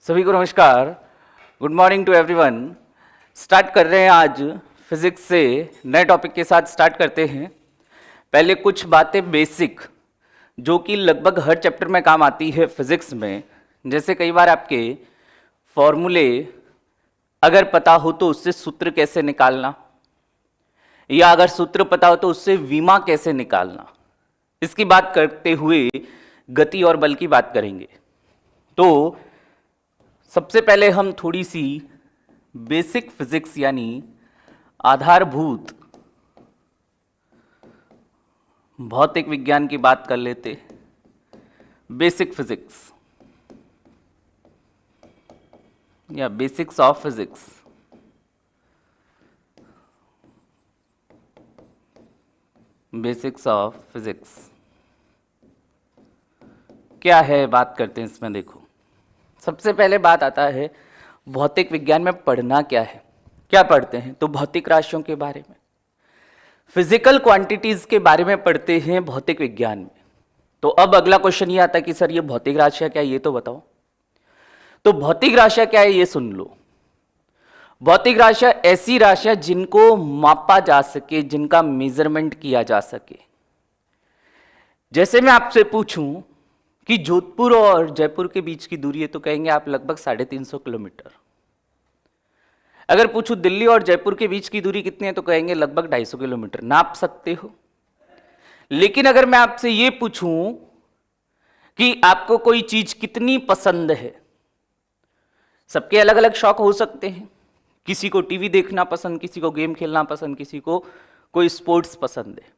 सभी को नमस्कार, good morning to everyone. Start कर रहे हैं आज फिजिक्स से नए टॉपिक के साथ स्टार्ट करते हैं। पहले कुछ बातें बेसिक जो कि लगभग हर चैप्टर में काम आती है फिजिक्स में। जैसे कई बार आपके फॉर्मूले अगर पता हो तो उससे सूत्र कैसे निकालना, या अगर सूत्र पता हो तो उससे विमा कैसे निकालना, इसकी बात करते हुए गति और बल की बात करेंगे। तो सबसे पहले हम थोड़ी सी बेसिक फिजिक्स यानी आधारभूत भौतिक विज्ञान की बात कर लेते। बेसिक फिजिक्स या basics of physics. Basics of physics क्या है, बात करते हैं इसमें। देखो, सबसे पहले बात आता है भौतिक विज्ञान में पढ़ना क्या है। क्या पढ़ते हैं? तो भौतिक राशियों के बारे में, फिजिकल क्वांटिटीज के बारे में पढ़ते हैं भौतिक विज्ञान में। तो अब अगला क्वेश्चन ये आता है कि सर ये भौतिक राशियां क्या है, ये तो बताओ। तो भौतिक राशियां क्या है ये सुन लो। भौतिक राशियां ऐसी राशियां जिनको मापा जा सके, जिनका मेजरमेंट किया जा सके। जैसे मैं आपसे पूछूं कि जोधपुर और जयपुर के बीच की दूरी है, तो कहेंगे आप लगभग 350 किलोमीटर। अगर पूछूं दिल्ली और जयपुर के बीच की दूरी कितनी है, तो कहेंगे लगभग 250 किलोमीटर। नाप सकते हो। लेकिन अगर मैं आपसे यह पूछूं कि आपको कोई चीज कितनी पसंद है, सबके अलग अलग शौक हो सकते हैं। किसी को टीवी देखना पसंद, किसी को गेम खेलना पसंद, किसी को कोई स्पोर्ट्स पसंद है।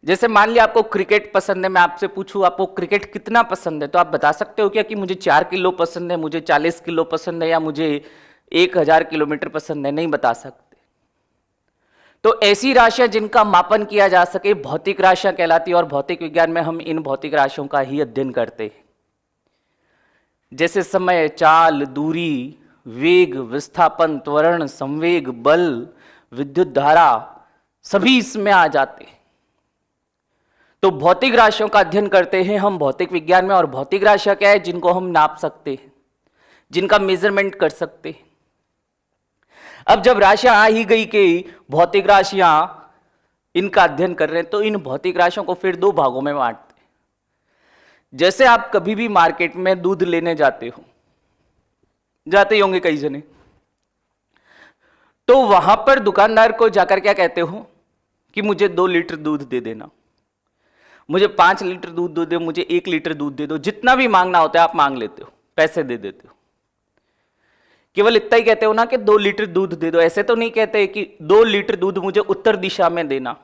जैसे मान लिया आपको क्रिकेट पसंद है, मैं आपसे पूछूं आपको क्रिकेट कितना पसंद है, तो आप बता सकते हो क्या कि मुझे 4 किलो पसंद है, मुझे 40 किलो पसंद है, या मुझे 1000 किलोमीटर पसंद है? नहीं बता सकते। तो ऐसी राशियां जिनका मापन किया जा सके भौतिक राशियां कहलाती है, और भौतिक विज्ञान में हम इन भौतिक राशियों का ही अध्ययन करते हैं। जैसे समय, चाल, दूरी, वेग, विस्थापन, त्वरण, संवेग, बल, विद्युत धारा, सभी इसमें आ जाते हैं। तो भौतिक राशियों का अध्ययन करते हैं हम भौतिक विज्ञान में। और भौतिक राशियां क्या है? जिनको हम नाप सकते हैं, जिनका मेजरमेंट कर सकते हैं। अब जब राशियां आ ही गई कि भौतिक राशियां इनका अध्ययन कर रहे हैं, तो इन भौतिक राशियों को फिर 2 भागों में बांटते हैं। जैसे आप कभी भी मार्केट में दूध लेने जाते ही होंगे कई जने, तो वहां पर दुकानदार को जाकर क्या कहते हो कि मुझे 2 लीटर दूध दे देना, मुझे 5 लीटर दूध दे दो, मुझे 1 लीटर दूध दे दो। जितना भी मांगना होता है आप मांग लेते हो, पैसे दे देते हो। केवल इतना ही कहते हो ना कि 2 लीटर दूध दे दो। ऐसे तो नहीं कहते कि 2 लीटर दूध मुझे उत्तर दिशा में देना,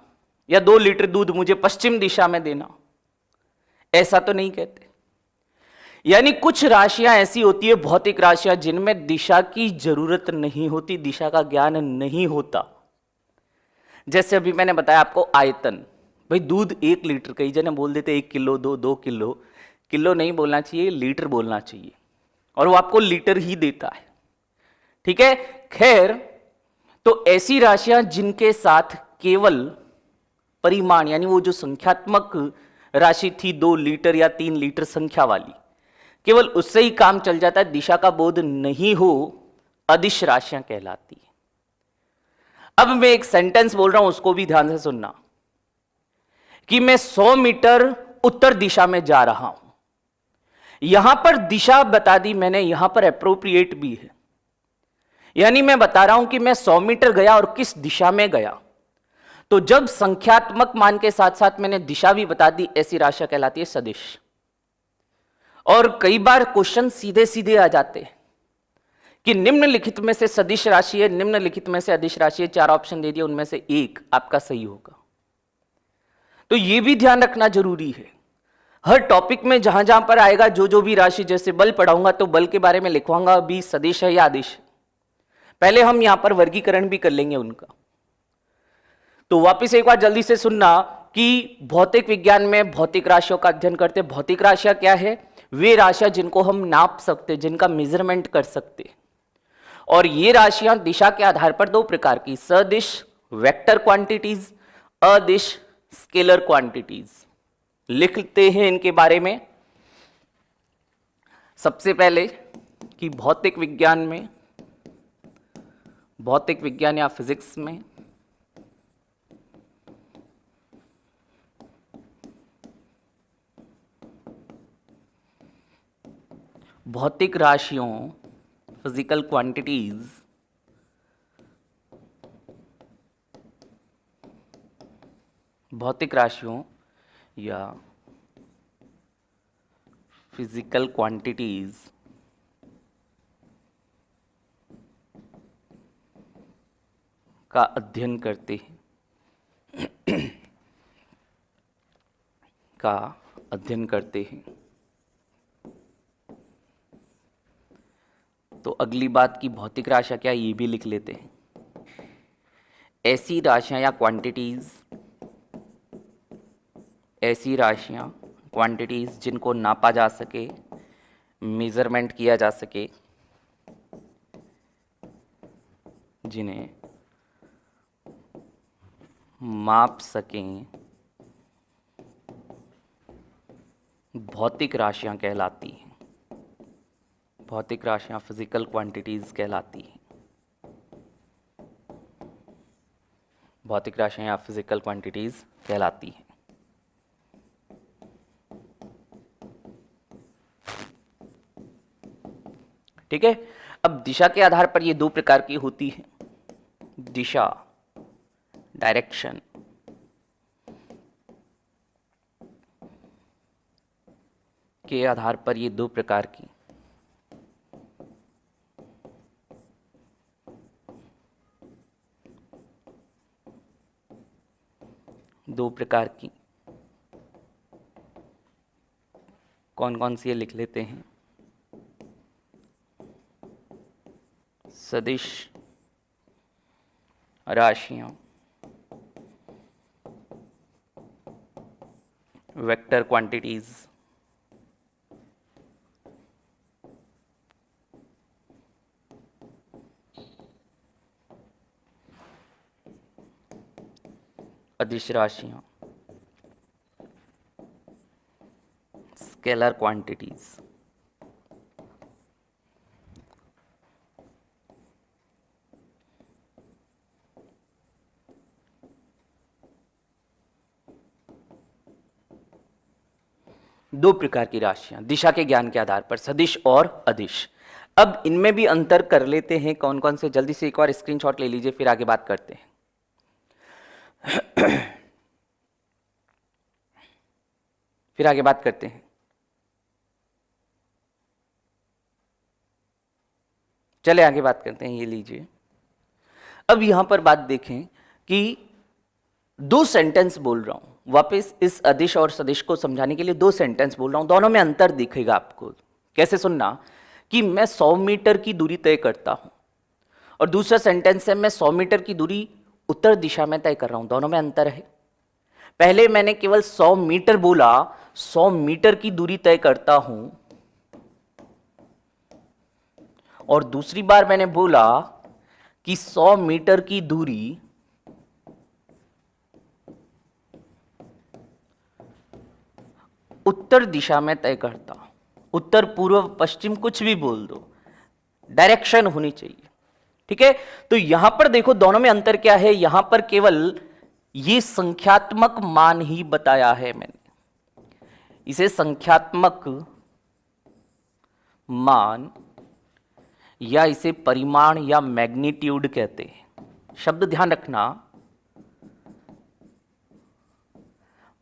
या 2 लीटर दूध मुझे पश्चिम दिशा में देना। ऐसा तो नहीं कहते। यानी कुछ राशियां ऐसी होती है भौतिक राशियां जिनमें दिशा की जरूरत नहीं होती, दिशा का ज्ञान नहीं होता। जैसे अभी मैंने बताया आपको आयतन। भाई दूध 1 लीटर, कई जने बोल देते 1 किलो, 2 किलो। किलो नहीं बोलना चाहिए, लीटर बोलना चाहिए, और वो आपको लीटर ही देता है। ठीक है, खैर। तो ऐसी राशियां जिनके साथ केवल परिमाण, यानी वो जो संख्यात्मक राशि थी 2 लीटर या 3 लीटर संख्या वाली, केवल उससे ही काम चल जाता है, दिशा का बोध नहीं हो, अदिश राशियां कहलाती है। अब मैं एक सेंटेंस बोल रहा हूं, उसको भी ध्यान से सुनना, कि मैं 100 मीटर उत्तर दिशा में जा रहा हूं। यहां पर दिशा बता दी मैंने, यहां पर एप्रोप्रिएट भी है। यानी मैं बता रहा हूं कि मैं 100 मीटर गया और किस दिशा में गया। तो जब संख्यात्मक मान के साथ साथ मैंने दिशा भी बता दी, ऐसी राशि कहलाती है सदिश। और कई बार क्वेश्चन सीधे सीधे आ जाते हैं कि निम्नलिखित में से सदिश राशि है, निम्नलिखित में से अदिश राशि है। 4 ऑप्शन दे दिए, उनमें से एक आपका सही होगा। तो यह भी ध्यान रखना जरूरी है। हर टॉपिक में जहां जहां पर आएगा, जो भी राशि, जैसे बल पढ़ाऊंगा तो बल के बारे में लिखवाऊंगा भी सदिश है या अदिश। पहले हम यहां पर वर्गीकरण भी कर लेंगे उनका। तो वापस एक बार जल्दी से सुनना कि भौतिक विज्ञान में भौतिक राशियों का अध्ययन करते। भौतिक राशियां क्या है? वे राशियां जिनको हम नाप सकते, जिनका मेजरमेंट कर सकते। और ये राशियां दिशा के आधार पर 2 प्रकार की, सदिश वेक्टर क्वांटिटीज, अदिश स्केलर क्वांटिटीज। लिखते हैं इनके बारे में। सबसे पहले कि भौतिक विज्ञान या फिजिक्स में भौतिक राशियों, फिजिकल क्वांटिटीज भौतिक राशियों या फिजिकल क्वांटिटीज का अध्ययन करते हैं तो अगली बात की भौतिक राशियां क्या, ये भी लिख लेते हैं। ऐसी राशियां क्वांटिटीज जिनको नापा जा सके, मेजरमेंट किया जा सके, जिन्हें माप सकें, भौतिक राशियां कहलाती हैं। भौतिक राशियां फिजिकल क्वांटिटीज कहलाती हैं। भौतिक राशियां या फिजिकल क्वांटिटीज कहलाती हैं। ठीक है। अब दिशा के आधार पर ये दो प्रकार की होती है। दिशा, डायरेक्शन, के आधार पर ये दो प्रकार की कौन कौन सी ये लिख लेते हैं। सदिश राशियां, वेक्टर क्वांटिटीज, अदिश राशियां, स्केलर क्वांटिटीज। दो प्रकार की राशियां दिशा के ज्ञान के आधार पर, सदिश और अदिश। अब इनमें भी अंतर कर लेते हैं कौन कौन से। जल्दी से एक और स्क्रीनशॉट ले लीजिए, फिर आगे बात करते हैं। चले आगे बात करते हैं। ये लीजिए। अब यहां पर बात देखें कि दो सेंटेंस बोल रहा हूं, वापस इस अदिश और सदिश को समझाने के लिए दो सेंटेंस बोल रहा हूं, दोनों में अंतर दिखेगा आपको। कैसे सुनना, कि मैं 100 मीटर की दूरी तय करता हूं और दूसरा सेंटेंस है मैं 100 मीटर की दूरी उत्तर दिशा में तय कर रहा हूं, दोनों में अंतर है। पहले मैंने केवल 100 मीटर बोला, 100 मीटर की दूरी तय करता हूं, और दूसरी बार मैंने बोला कि 100 मीटर की दूरी उत्तर दिशा में तय करता हूं। उत्तर, पूर्व, पश्चिम, कुछ भी बोल दो, डायरेक्शन होनी चाहिए। ठीक है। तो यहां पर देखो दोनों में अंतर क्या है। यहां पर केवल ये संख्यात्मक मान ही बताया है मैंने, इसे संख्यात्मक मान या इसे परिमाण या मैग्नीट्यूड कहते हैं। शब्द ध्यान रखना,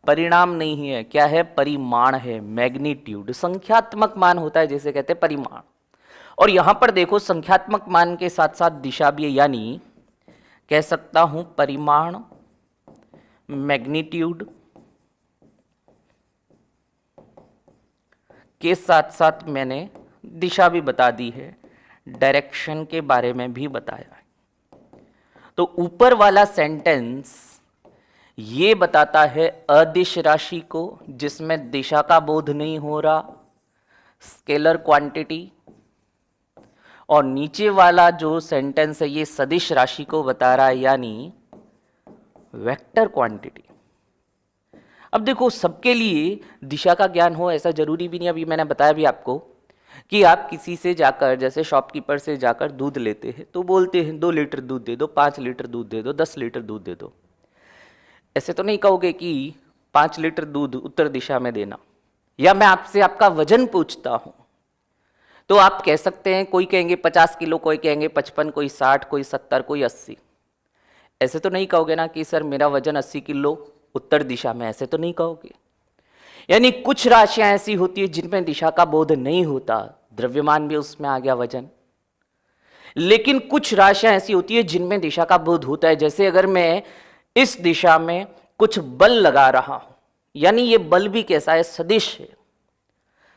परिणाम नहीं है, क्या है, परिमाण है। मैग्नीट्यूड संख्यात्मक मान होता है, जैसे कहते हैं परिमाण। और यहां पर देखो संख्यात्मक मान के साथ साथ दिशा भी है, यानी कह सकता हूं परिमाण, मैग्नीट्यूड के साथ साथ मैंने दिशा भी बता दी है, डायरेक्शन के बारे में भी बताया है। तो ऊपर वाला सेंटेंस ये बताता है अदिश राशि को, जिसमें दिशा का बोध नहीं हो रहा, स्केलर क्वांटिटी, और नीचे वाला जो सेंटेंस है ये सदिश राशि को बता रहा है, यानी वेक्टर क्वांटिटी। अब देखो सबके लिए दिशा का ज्ञान हो ऐसा जरूरी भी नहीं, अभी मैंने बताया भी आपको कि आप किसी से जाकर, जैसे शॉपकीपर से जाकर दूध लेते हैं तो बोलते हैं 2 लीटर दूध दे दो, 5 लीटर दूध दे दो, 10 लीटर दूध दे दो। ऐसे तो नहीं कहोगे कि 5 लीटर दूध उत्तर दिशा में देना। या मैं आपसे आपका वजन पूछता हूं तो आप कह सकते हैं, कोई कहेंगे 50 किलो, कोई कहेंगे 55, कोई 60, कोई 70, कोई 80। ऐसे तो नहीं कहोगे ना कि सर मेरा वजन 80 किलो उत्तर दिशा में, ऐसे तो नहीं कहोगे। यानी कुछ राशियां ऐसी होती है जिनमें दिशा का बोध नहीं होता, द्रव्यमान भी उसमें आ गया, वजन। लेकिन कुछ राशियां ऐसी होती है जिनमें दिशा का बोध होता है। जैसे अगर मैं इस दिशा में कुछ बल लगा रहा हूं, यानी ये बल भी कैसा है, सदिश है,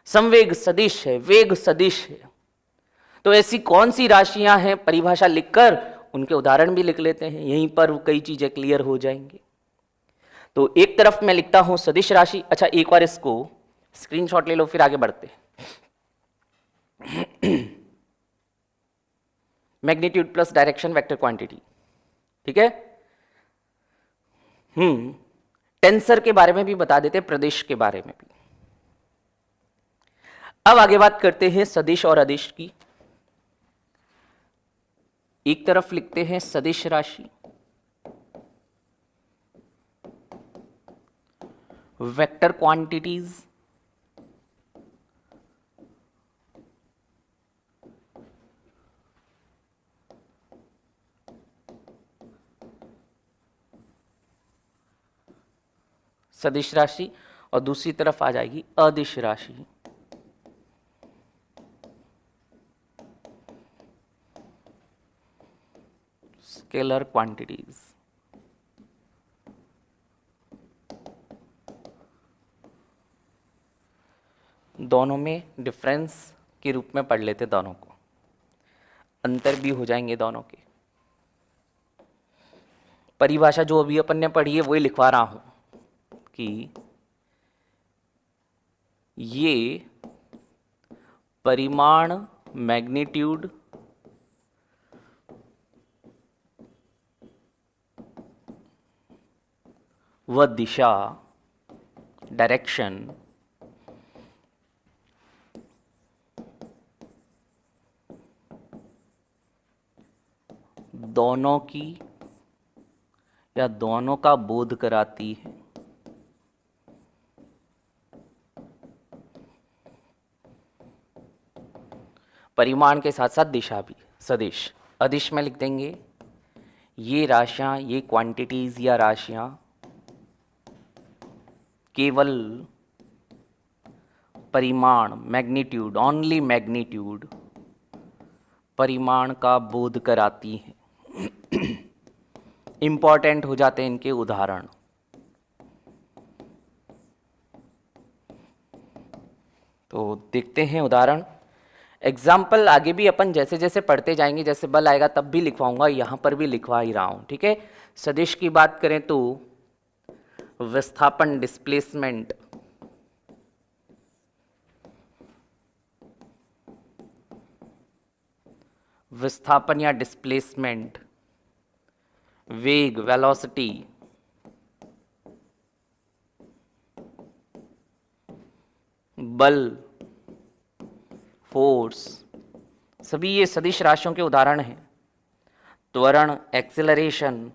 संवेग सदिश है, वेग सदिश है। तो ऐसी कौन सी राशियां हैं, परिभाषा लिखकर उनके उदाहरण भी लिख लेते हैं, यहीं पर कई चीजें क्लियर हो जाएंगी। तो एक तरफ मैं लिखता हूं सदिश राशि। अच्छा, एक बार इसको स्क्रीनशॉट ले लो, फिर आगे बढ़ते हैं। Magnitude plus direction vector quantity, ठीक है। टेंसर के बारे में भी बता देते, प्रदेश के बारे में भी। अब आगे बात करते हैं सदिश और अदिश की। एक तरफ लिखते हैं सदिश राशि, वेक्टर क्वांटिटीज, सदिश राशि, और दूसरी तरफ आ जाएगी अदिश राशि, स्केलर क्वांटिटीज। दोनों में डिफरेंस के रूप में पढ़ लेते, दोनों को अंतर भी हो जाएंगे दोनों के। परिभाषा जो अभी अपन ने पढ़ी है वही लिखवा रहा हूं कि ये परिमाण, मैग्नीट्यूड व दिशा, डायरेक्शन, दोनों की या दोनों का बोध कराती है। परिमाण के साथ साथ दिशा भी, सदिश। अदिश में लिख देंगे ये राशियां, ये क्वांटिटीज या राशियां केवल परिमाण, मैग्नीट्यूड, ओनली मैग्नीट्यूड, परिमाण का बोध कराती हैं। इंपॉर्टेंट हो जाते हैं इनके उदाहरण। तो देखते हैं उदाहरण। एग्जाम्पल आगे भी अपन जैसे जैसे पढ़ते जाएंगे, जैसे बल आएगा तब भी लिखवाऊंगा, यहां पर भी लिखवा ही रहा हूं, ठीक है। सदिश की बात करें तो विस्थापन, डिस्प्लेसमेंट, विस्थापन या डिस्प्लेसमेंट, वेग, वेलोसिटी, बल, फोर्स, सभी ये सदिश राशियों के उदाहरण हैं। त्वरण, एक्सेलरेशन,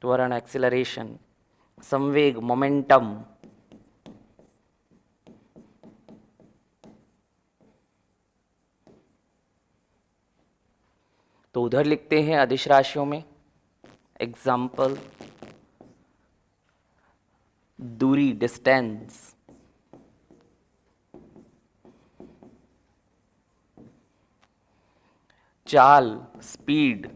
त्वरण, एक्सेलरेशन, संवेग, मोमेंटम, तो उधर लिखते हैं अदिश राशियों में एग्जाम्पल, दूरी, डिस्टेंस, चाल, स्पीड,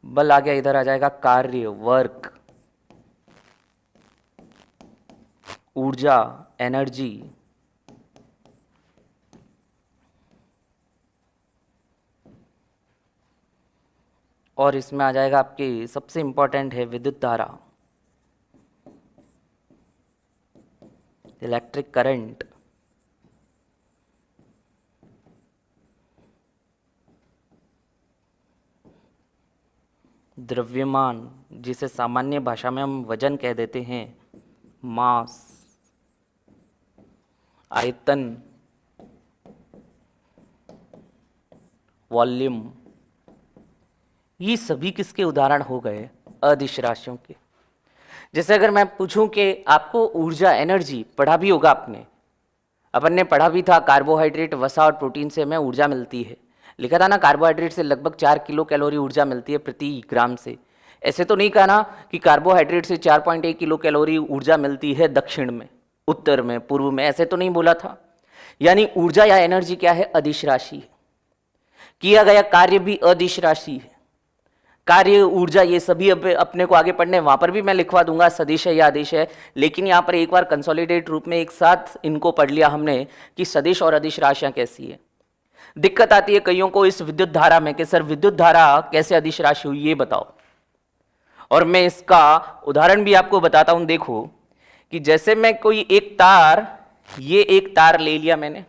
बल आ गया, इधर आ जाएगा कार्य, वर्क, ऊर्जा, एनर्जी, और इसमें आ जाएगा आपके सबसे इंपॉर्टेंट है विद्युत धारा, इलेक्ट्रिक करंट। द्रव्यमान, जिसे सामान्य भाषा में हम वजन कह देते हैं, मास, आयतन, वॉल्यूम, ये सभी किसके उदाहरण हो गए? अदिश राशियों के। जैसे अगर मैं पूछूं कि आपको ऊर्जा, एनर्जी पढ़ा भी होगा आपने, अपन ने पढ़ा भी था, कार्बोहाइड्रेट, वसा और प्रोटीन से हमें ऊर्जा मिलती है। लिखा था ना, कार्बोहाइड्रेट से लगभग 4 किलो कैलोरी ऊर्जा मिलती है प्रति ग्राम से। ऐसे तो नहीं कहा ना कि कार्बोहाइड्रेट से 4.1 किलो कैलोरी ऊर्जा मिलती है दक्षिण में, उत्तर में, पूर्व में, ऐसे तो नहीं बोला था। यानी ऊर्जा या एनर्जी क्या है? अदिश राशि है। किया गया कार्य भी अदिश राशि है। कार्य, ऊर्जा, ये सभी अपने को आगे पढ़ने, वहां पर भी मैं लिखवा दूंगा सदिश है या अदिश है, लेकिन यहां पर एक बार कंसोलिडेट रूप में एक साथ इनको पढ़ लिया हमने कि सदिश और अदिश राशियां कैसी है। दिक्कत आती है कईयों को इस विद्युत धारा में कि सर विद्युत धारा कैसे अदिश राशि हुई, ये बताओ। और मैं इसका उदाहरण भी आपको बताता हूं। देखो कि जैसे मैं कोई एक तार, ये एक तार ले लिया मैंने,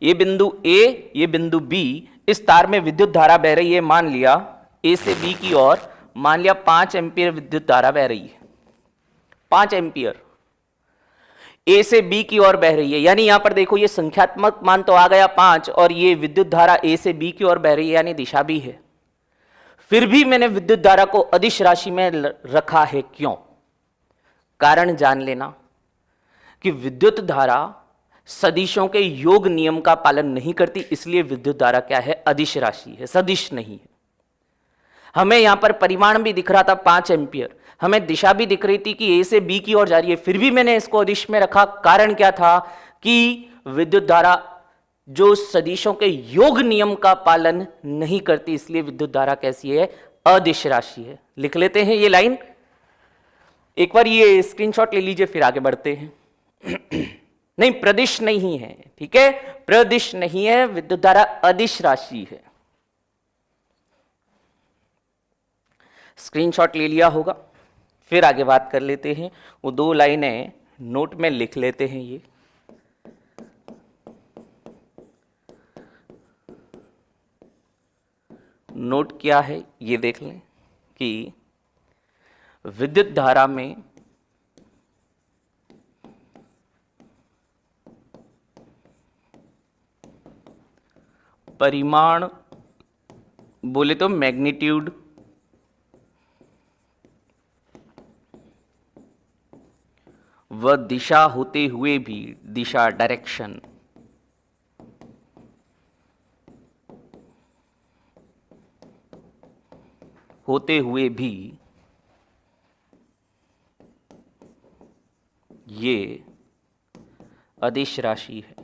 ये बिंदु ए, ये बिंदु बी, इस तार में विद्युत धारा बह रही है, मान लिया ए से बी की ओर, मान लिया 5 एम्पियर विद्युत धारा बह रही है, 5 एम्पियर ए से बी की ओर बह रही है। यानी यहां पर देखो ये संख्यात्मक मान तो आ गया 5, और ये विद्युत धारा ए से बी की ओर बह रही है, यानी दिशा भी है। फिर भी मैंने विद्युत धारा को अदिश राशि में रखा है। क्यों? कारण जान लेना कि विद्युत धारा सदिशों के योग नियम का पालन नहीं करती, इसलिए विद्युत धारा क्या है? अदिश राशि है, सदिश नहीं है। हमें यहां पर परिमाण भी दिख रहा था 5 एम्पियर, हमें दिशा भी दिख रही थी कि ए से बी की ओर जा रही है, फिर भी मैंने इसको अदिश में रखा। कारण क्या था? कि विद्युत धारा जो सदिशों के योग नियम का पालन नहीं करती, इसलिए विद्युत धारा कैसी है? अदिश राशि है। लिख लेते हैं ये लाइन, एक बार ये स्क्रीनशॉट ले लीजिए, फिर आगे बढ़ते हैं। नहीं, प्रदिश नहीं है, ठीक है, प्रदिश नहीं है, विद्युत धारा अदिश राशि है। स्क्रीनशॉट ले लिया होगा, फिर आगे बात कर लेते हैं। वो 2 लाइनें नोट में लिख लेते हैं। ये नोट क्या है ये देख लें कि विद्युत धारा में परिमाण बोले तो मैग्नीट्यूड, व दिशा होते हुए भी, दिशा, डायरेक्शन, होते हुए भी ये अदिश राशि है।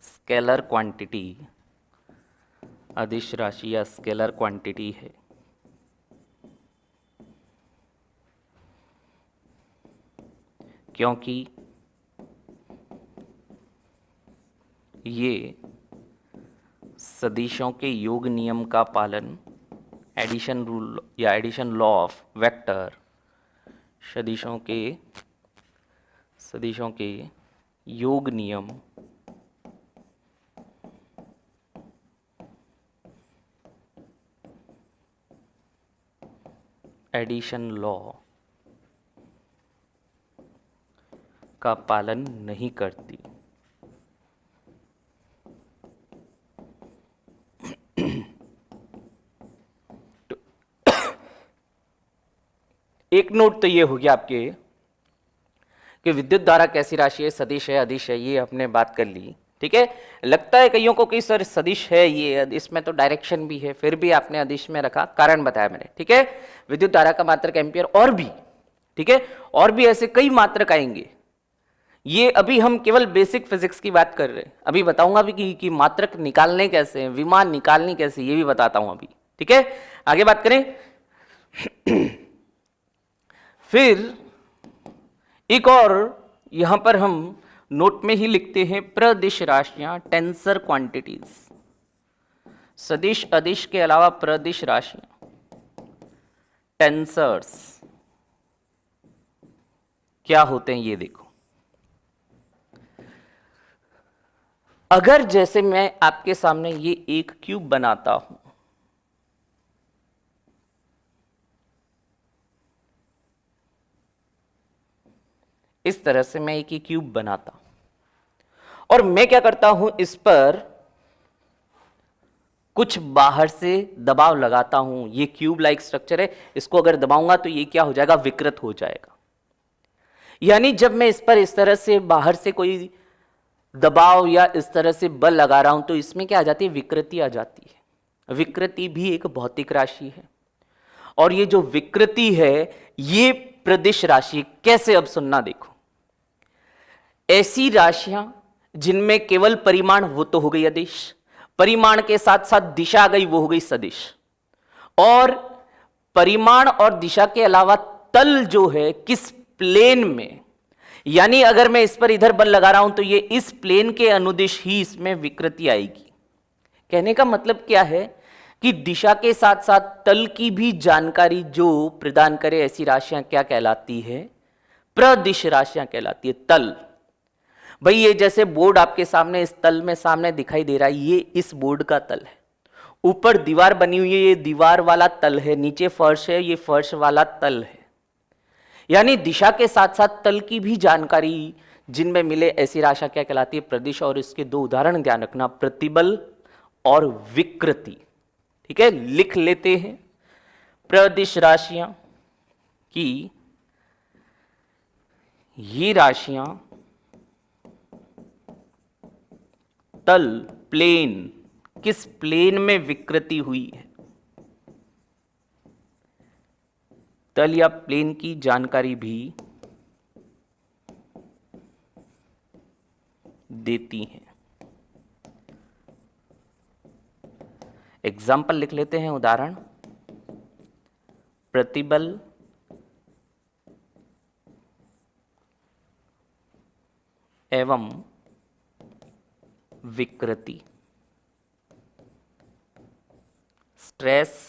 स्केलर क्वांटिटी, अदिश राशि या स्केलर क्वांटिटी है। क्योंकि ये सदिशों के योग नियम का पालन, एडिशन रूल या एडिशन लॉ ऑफ वेक्टर, सदिशों के योग नियम एडिशन लॉ का पालन नहीं करती। तो एक नोट तो ये हो गया आपके कि विद्युत धारा कैसी राशि है, सदिश है, अदिश है, ये हमने बात कर ली, ठीक है। लगता है कईयों को कि सर सदिश है ये, इसमें तो डायरेक्शन भी है, फिर भी आपने अदिश में रखा, कारण बताया मैंने, ठीक है। विद्युत धारा का मात्रक एम्पियर, और भी, ठीक है, और भी ऐसे कई मात्रक आएंगे। ये अभी हम केवल बेसिक फिजिक्स की बात कर रहे हैं, अभी बताऊंगा भी कि मात्रक निकालने कैसे हैं, विमान निकालनी कैसे, ये भी बताता हूं अभी, ठीक है। आगे बात करें। फिर एक और यहां पर हम नोट में ही लिखते हैं, प्रदिश राशियां, टेंसर क्वांटिटीज। सदिश अदिश के अलावा प्रदिश राशियां, टेंसर्स क्या होते हैं ये देखो। अगर जैसे मैं आपके सामने ये एक क्यूब बनाता हूं, इस तरह से मैं एक क्यूब बनाता और मैं क्या करता हूं, इस पर कुछ बाहर से दबाव लगाता हूं। ये क्यूब लाइक स्ट्रक्चर है, इसको अगर दबाऊंगा तो ये क्या हो जाएगा, विकृत हो जाएगा। यानी जब मैं इस पर इस तरह से बाहर से कोई दबाव या इस तरह से बल लगा रहा हूं तो इसमें क्या आ जाती है, विकृति आ जाती है। विकृति भी एक भौतिक राशि है और ये जो विकृति है ये प्रदिश राशि। कैसे, अब सुनना देखो। ऐसी राशियां जिनमें केवल परिमाण, वो तो हो गई अदिश, परिमाण के साथ साथ दिशा आ गई, वो हो गई सदिश। और परिमाण और दिशा के अलावा तल जो है किस प्लेन में, यानी अगर मैं इस पर इधर बल लगा रहा हूं तो ये इस प्लेन के अनुदिश ही इसमें विकृति आएगी। कहने का मतलब क्या है कि दिशा के साथ साथ तल की भी जानकारी जो प्रदान करे ऐसी राशियां क्या कहलाती है, प्रदिश राशियां कहलाती है। तल, भाई ये जैसे बोर्ड आपके सामने इस तल में सामने दिखाई दे रहा है, ये इस बोर्ड का तल है। ऊपर दीवार बनी हुई है, ये दीवार वाला तल है। नीचे फर्श है, ये फर्श वाला तल है। यानी दिशा के साथ साथ तल की भी जानकारी जिनमें मिले ऐसी राशियां क्या कहलाती है, प्रदिश। और इसके दो उदाहरण ध्यान रखना, प्रतिबल और विकृति। ठीक है, लिख लेते हैं। प्रदिश राशियां की ये राशियां तल, प्लेन, किस प्लेन में विकृति हुई है, तल या प्लेन की जानकारी भी देती हैं। एग्जाम्पल लिख लेते हैं, उदाहरण। प्रतिबल एवं विकृति, स्ट्रेस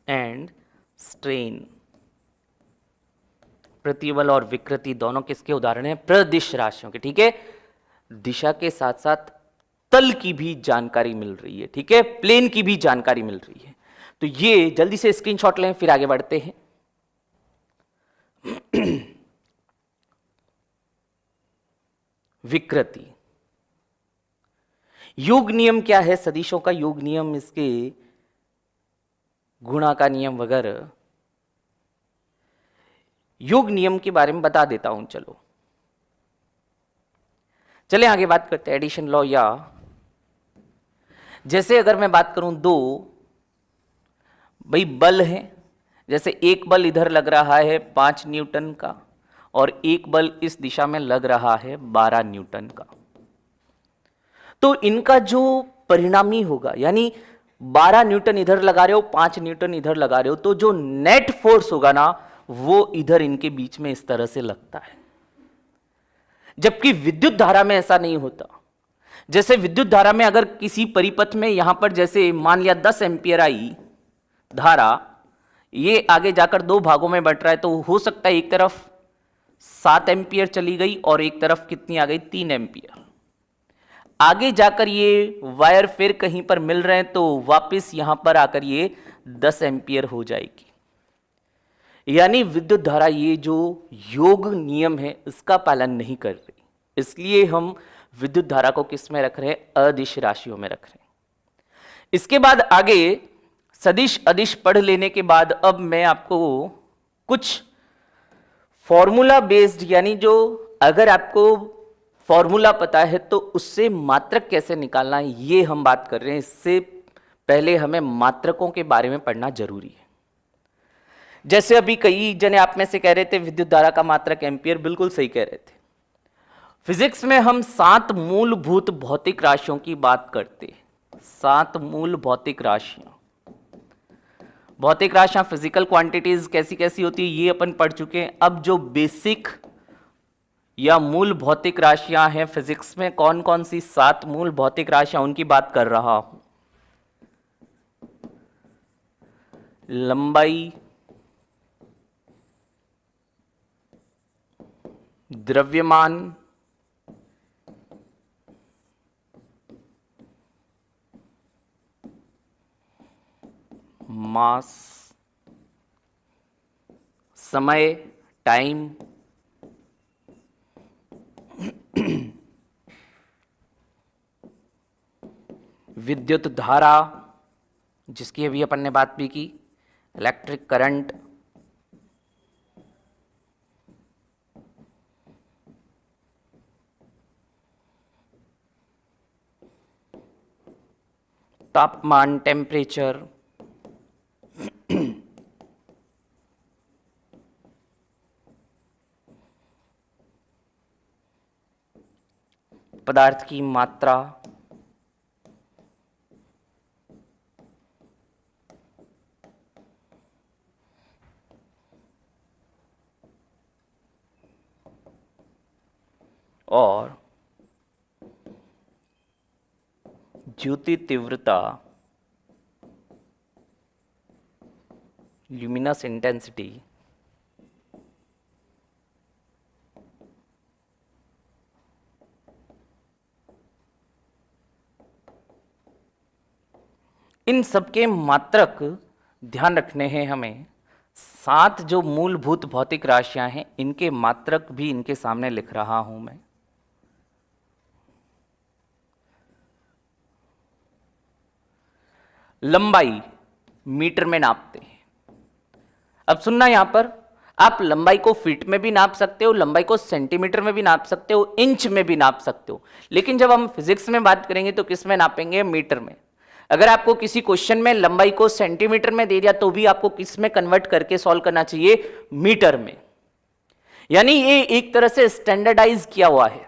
एंड स्ट्रेन। प्रतिबल और विकृति दोनों किसके उदाहरण हैं, प्रदिश राशियों के। ठीक है, दिशा के साथ साथ तल की भी जानकारी मिल रही है। ठीक है, प्लेन की भी जानकारी मिल रही है। तो ये जल्दी से स्क्रीनशॉट लें, फिर आगे बढ़ते हैं। विकृति, योग नियम क्या है, सदिशों का योग नियम, इसके गुणा का नियम वगैरह, योग नियम के बारे में बता देता हूं। चले आगे बात करते हैं एडिशन लॉ। या जैसे अगर मैं बात करूं दो भाई बल है, जैसे एक बल इधर लग रहा है 5 न्यूटन का और एक बल इस दिशा में लग रहा है 12 न्यूटन का। तो इनका जो परिणामी होगा, यानी 12 न्यूटन इधर लगा रहे हो, 5 न्यूटन इधर लगा रहे हो, तो जो नेट फोर्स होगा ना वो इधर इनके बीच में इस तरह से लगता है। जबकि विद्युत धारा में ऐसा नहीं होता। जैसे विद्युत धारा में अगर किसी परिपथ में यहां पर जैसे मान लिया 10 एम्पियर आई धारा, ये आगे जाकर दो भागों में बंट रहा है, तो हो सकता है एक तरफ 7 एम्पियर चली गई और एक तरफ कितनी आ गई, 3 एम्पियर। आगे जाकर ये वायर फिर कहीं पर मिल रहे हैं तो वापस यहां पर आकर ये 10 एम्पियर हो जाएगी। यानी विद्युत धारा ये जो योग नियम है इसका पालन नहीं कर रही, इसलिए हम विद्युत धारा को किस में रख रहे हैं, अदिश राशियों में रख रहे हैं। इसके बाद आगे सदिश अदिश पढ़ लेने के बाद अब मैं आपको कुछ फॉर्मूला बेस्ड, यानी जो अगर आपको फॉर्मूला पता है तो उससे मात्रक कैसे निकालना है ये हम बात कर रहे हैं। इससे पहले हमें मात्रकों के बारे में पढ़ना जरूरी है। जैसे अभी कई जने आप में से कह रहे थे विद्युत धारा का मात्रक एम्पियर, बिल्कुल सही कह रहे थे। फिजिक्स में हम 7 मूलभूत भौतिक राशियों की बात करते हैं। 7 मूल भौतिक राशियां। भौतिक राशियां, फिजिकल क्वांटिटीज कैसी कैसी होती है ये अपन पढ़ चुके हैं। अब जो बेसिक या मूल भौतिक राशियां हैं फिजिक्स में, कौन कौन सी 7 मूल भौतिक राशियां, उनकी बात कर रहा हूं। लंबाई, द्रव्यमान, मास, समय, टाइम, विद्युत धारा जिसकी अभी अपन ने बात भी की, इलेक्ट्रिक करंट, तापमान, टेम्परेचर, पदार्थ की मात्रा, और ज्योति तीव्रता, ल्यूमिनस इंटेंसिटी, इन सबके मात्रक ध्यान रखने हैं हमें। 7 जो मूलभूत भौतिक राशियां हैं इनके मात्रक भी इनके सामने लिख रहा हूं मैं। लंबाई मीटर में नापते हैं। अब सुनना, यहां पर आप लंबाई को फीट में भी नाप सकते हो, लंबाई को सेंटीमीटर में भी नाप सकते हो, इंच में भी नाप सकते हो, लेकिन जब हम फिजिक्स में बात करेंगे तो किस में नापेंगे? मीटर में। अगर आपको किसी क्वेश्चन में लंबाई को सेंटीमीटर में दे दिया तो भी आपको किस में कन्वर्ट करके सॉल्व करना चाहिए? मीटर में। यानी ये एक तरह से स्टैंडर्डाइज किया हुआ है,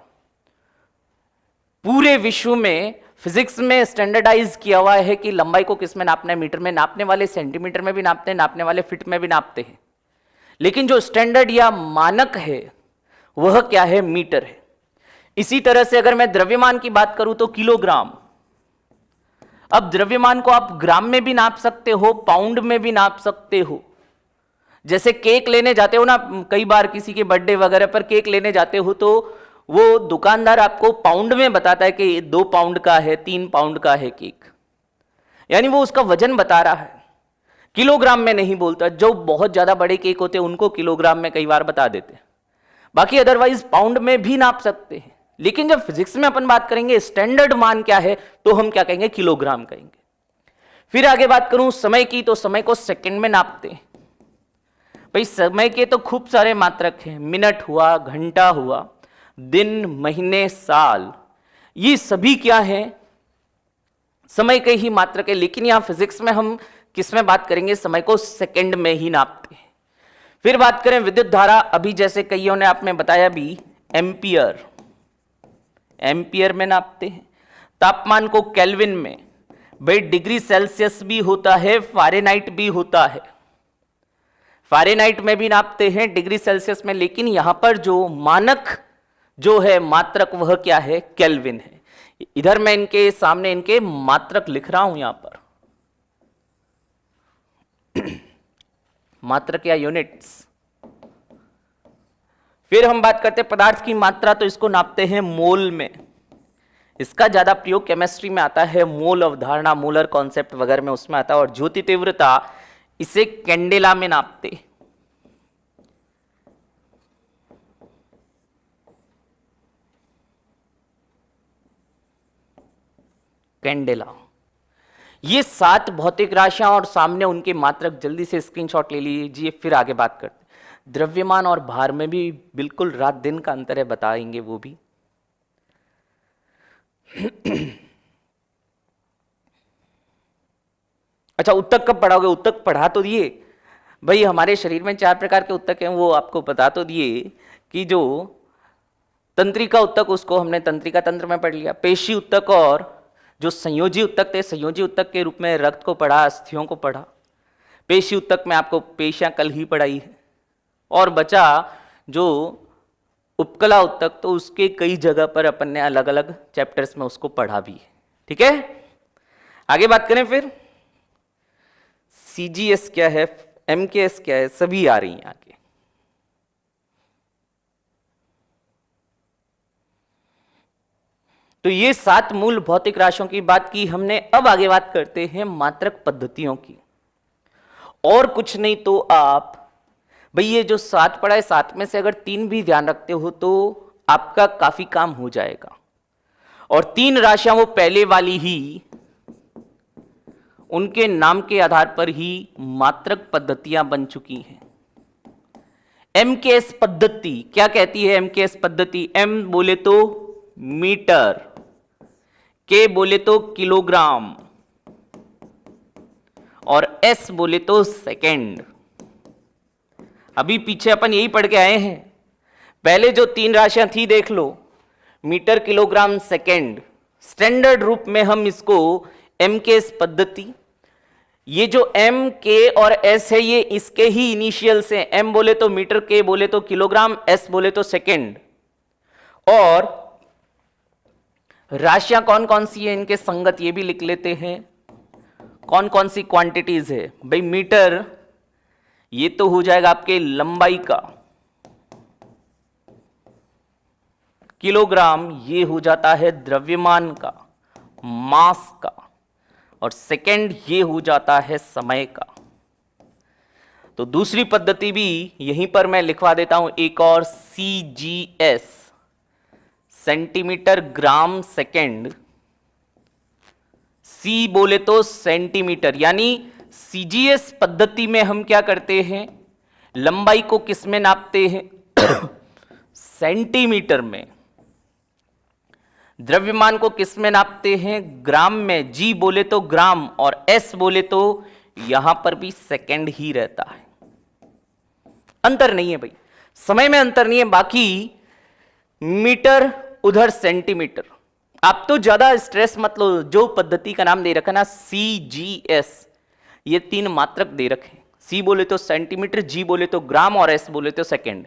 पूरे विश्व में फिजिक्स में स्टैंडर्डाइज किया हुआ है कि लंबाई को किस में नापना है? मीटर में। नापने वाले सेंटीमीटर में भी नापते हैं, नापने वाले फीट में भी नापते हैं, लेकिन जो स्टैंडर्ड या मानक है वह क्या है? मीटर है। इसी तरह से अगर मैं द्रव्यमान की बात करूं तो किलोग्राम। अब द्रव्यमान को आप ग्राम में भी नाप सकते हो, पाउंड में भी नाप सकते हो। जैसे केक लेने जाते हो ना, कई बार किसी के बर्थडे वगैरह पर केक लेने जाते हो तो वो दुकानदार आपको पाउंड में बताता है कि 2 पाउंड का है, 3 पाउंड का है केक, यानी वो उसका वजन बता रहा है, किलोग्राम में नहीं बोलता। जो बहुत ज्यादा बड़े केक होते हैं उनको किलोग्राम में कई बार बता देते हैं, बाकी अदरवाइज पाउंड में भी नाप सकते हैं। लेकिन जब फिजिक्स में अपन बात करेंगे स्टैंडर्ड मान क्या है तो हम क्या कहेंगे? किलोग्राम कहेंगे। फिर आगे बात करूं समय की, तो समय को सेकंड में नापते हैं। भाई समय के तो खूब सारे मात्रक हैं, मिनट हुआ, घंटा हुआ, दिन, महीने, साल, ये सभी क्या है? समय के ही मात्रक है। लेकिन यहां फिजिक्स में हम किस में बात करेंगे? समय को सेकंड में ही नापते हैं। फिर बात करें विद्युत धारा, अभी जैसे कईयों ने आपने बताया भी, एम्पियर, एम्पियर में नापते हैं। तापमान को केल्विन में, भाई डिग्री सेल्सियस भी होता है, फ़ारेनहाइट भी होता है, फ़ारेनहाइट में भी नापते हैं, डिग्री सेल्सियस में, लेकिन यहां पर जो मानक जो है मात्रक वह क्या है? केल्विन है। इधर मैं इनके सामने इनके मात्रक लिख रहा हूं यहां पर, मात्रक या यूनिट्स। फिर हम बात करते हैं पदार्थ की मात्रा, तो इसको नापते हैं मोल में। इसका ज्यादा प्रयोग केमिस्ट्री में आता है, मोल अवधारणा, मोलर कॉन्सेप्ट वगैरह में उसमें आता है। और ज्योति तीव्रता इसे कैंडेला में नापते। कैंडेला। ये 7 भौतिक राशियां और सामने उनके मात्रक, जल्दी से स्क्रीनशॉट ले लीजिए। फिर आगे बात करते हैं द्रव्यमान और भार में भी बिल्कुल रात दिन का अंतर है, बताएंगे वो भी। अच्छा, उत्तक कब पढ़ाओगे? उत्तक पढ़ा तो दिए भाई, हमारे शरीर में 4 प्रकार के उत्तक हैं, वो आपको बता तो दिए कि जो तंत्रिका उत्तक, उसको हमने तंत्रिका तंत्र में पढ़ लिया। पेशी उत्तक और जो संयोजी उत्तक थे, संयोजी उत्तक के रूप में रक्त को पढ़ा, अस्थियों को पढ़ा। पेशी उत्तक में आपको पेशियां कल ही पढ़ाई है। और बचा जो उपकला उत्तक, तो उसके कई जगह पर अपन ने अलग अलग चैप्टर्स में उसको पढ़ा भी है। ठीक है, आगे बात करें। फिर सीजीएस क्या है, एमकेएस क्या है, सभी आ रही हैं आगे। तो ये 7 मूल भौतिक राशियों की बात की हमने। अब आगे बात करते हैं मात्रक पद्धतियों की। और कुछ नहीं तो आप भाई ये जो 7 पड़ा है, 7 में से अगर 3 भी ध्यान रखते हो तो आपका काफी काम हो जाएगा। और 3 राशियां वो पहले वाली ही, उनके नाम के आधार पर ही मात्रक पद्धतियां बन चुकी हैं। एमकेएस पद्धति क्या कहती है? एमकेएस पद्धति, एम बोले तो मीटर, के बोले तो किलोग्राम और एस बोले तो सेकंड। अभी पीछे अपन यही पढ़ के आए हैं। पहले जो 3 राशियां थी देख लो, मीटर, किलोग्राम, सेकंड। स्टैंडर्ड रूप में हम इसको एमकेएस पद्धति, ये जो एम, के और एस है ये इसके ही इनिशियल्स हैं। एम बोले तो मीटर, के बोले तो किलोग्राम, एस बोले तो सेकंड। और राशियां कौन कौन सी है इनके संगत ये भी लिख लेते हैं। कौन कौन सी क्वांटिटीज है भाई? मीटर ये तो हो जाएगा आपके लंबाई का, किलोग्राम ये हो जाता है द्रव्यमान का, मास का, और सेकंड ये हो जाता है समय का। तो दूसरी पद्धति भी यहीं पर मैं लिखवा देता हूं एक और, CGS, सेंटीमीटर ग्राम सेकंड। सी बोले तो सेंटीमीटर, यानी CGS पद्धति में हम क्या करते हैं? लंबाई को किस में नापते हैं? सेंटीमीटर में। द्रव्यमान को किस में नापते हैं? ग्राम में। जी बोले तो ग्राम और एस बोले तो यहां पर भी सेकंड ही रहता है। अंतर नहीं है भाई, समय में अंतर नहीं है। बाकी मीटर उधर सेंटीमीटर। आप तो ज्यादा स्ट्रेस मत लो, जो पद्धति का नाम दे रखा ना CGS, ये 3 मात्रक दे रखे। सी बोले तो सेंटीमीटर, जी बोले तो ग्राम और एस बोले तो सेकंड।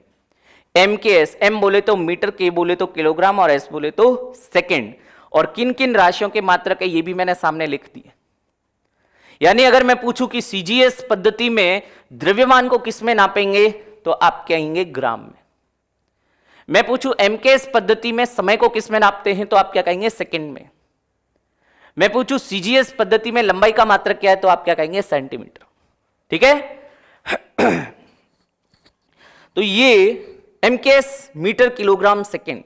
एमकेएस, एम बोले तो मीटर, के बोले तो किलोग्राम और एस बोले तो सेकंड। और किन किन राशियों के मात्रक है ये भी मैंने सामने लिख दिए। यानी अगर मैं पूछूं कि CGS पद्धति में द्रव्यमान को किस में नापेंगे तो आप कहेंगे ग्राम में। मैं पूछूं एमकेएस पद्धति में समय को किस में नापते हैं तो आप क्या कहेंगे? सेकंड में। मैं पूछूं CGS पद्धति में लंबाई का मात्रक क्या है तो आप क्या कहेंगे? सेंटीमीटर। ठीक है। तो ये MKS metre, kilogram, second.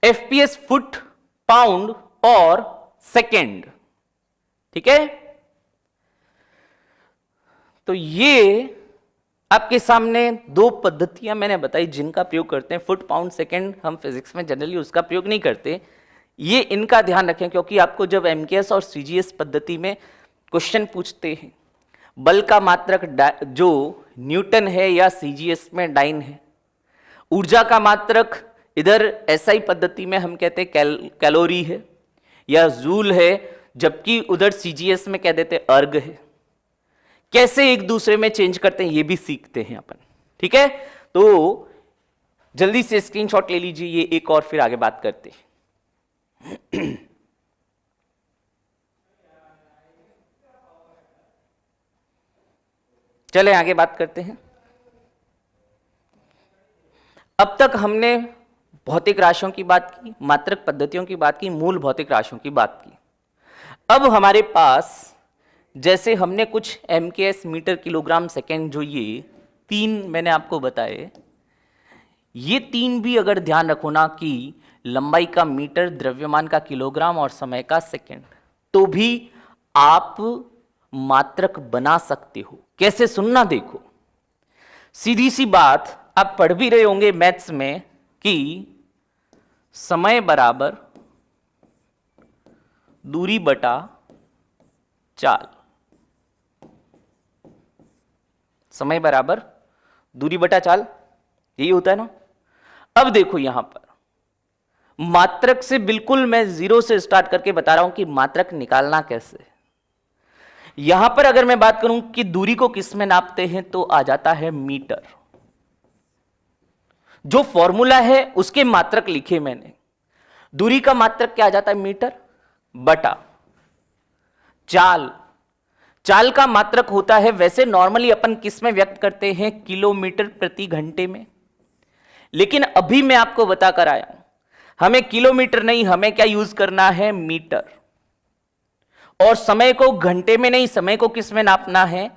FPS foot, pound और सेकंड। ठीक है। तो ये आपके सामने 2 पद्धतियां मैंने बताई जिनका प्रयोग करते हैं। फुट, पाउंड, सेकंड हम फिजिक्स में जनरली उसका प्रयोग नहीं करते। ये इनका ध्यान रखें क्योंकि आपको जब एमकेएस और CGS पद्धति में क्वेश्चन पूछते हैं, बल का मात्रक जो न्यूटन है या CGS में डाइन है, ऊर्जा का मात्रक इधर SI पद्धति में हम कहते हैं कैलोरी है या जूल है, जबकि उधर CGS में कह देते अर्ग है। कैसे एक दूसरे में चेंज करते हैं ये भी सीखते हैं अपन। ठीक है, तो जल्दी से स्क्रीनशॉट ले लीजिए ये एक और, फिर आगे बात करते हैं। चले आगे बात करते हैं। अब तक हमने भौतिक राशियों की बात की, मात्रक पद्धतियों की बात की, मूल भौतिक राशियों की बात की। अब हमारे पास जैसे हमने कुछ एमकेएस, मीटर, किलोग्राम, सेकंड, जो ये 3 मैंने आपको बताए, ये 3 भी अगर ध्यान रखो ना कि लंबाई का मीटर, द्रव्यमान का किलोग्राम और समय का सेकंड, तो भी आप मात्रक बना सकते हो। कैसे? सुनना देखो। सीधी सी बात, आप पढ़ भी रहे होंगे मैथ्स में कि समय बराबर दूरी बटा चाल। समय बराबर दूरी बटा चाल, यही होता है ना। अब देखो यहां पर मात्रक से बिल्कुल मैं 0 से स्टार्ट करके बता रहा हूं कि मात्रक निकालना कैसे। यहां पर अगर मैं बात करूं कि दूरी को किस में नापते हैं तो आ जाता है मीटर। जो फॉर्मूला है उसके मात्रक लिखे मैंने। दूरी का मात्रक क्या आ जाता है? मीटर बटा चाल। चाल का मात्रक होता है, वैसे नॉर्मली अपन किस में व्यक्त करते हैं? किलोमीटर प्रति घंटे में। लेकिन अभी मैं आपको बताकर आया हूं हमें किलोमीटर नहीं, हमें क्या यूज करना है? मीटर। और समय को घंटे में नहीं, समय को किस में नापना है?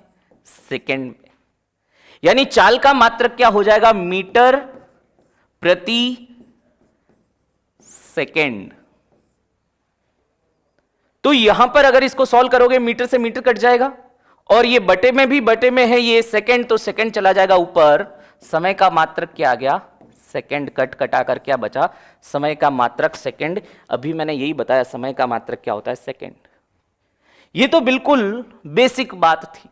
सेकंड में। यानी चाल का मात्रक क्या हो जाएगा, मीटर प्रति सेकेंड। तो यहां पर अगर इसको सॉल्व करोगे मीटर से मीटर कट जाएगा, और ये बटे में भी बटे में है ये सेकंड, तो सेकंड चला जाएगा ऊपर। समय का मात्रक क्या आ गया, सेकंड। कट कटाकर क्या बचा, समय का मात्रक सेकंड। अभी मैंने यही बताया समय का मात्रक क्या होता है, सेकंड। ये तो बिल्कुल बेसिक बात थी।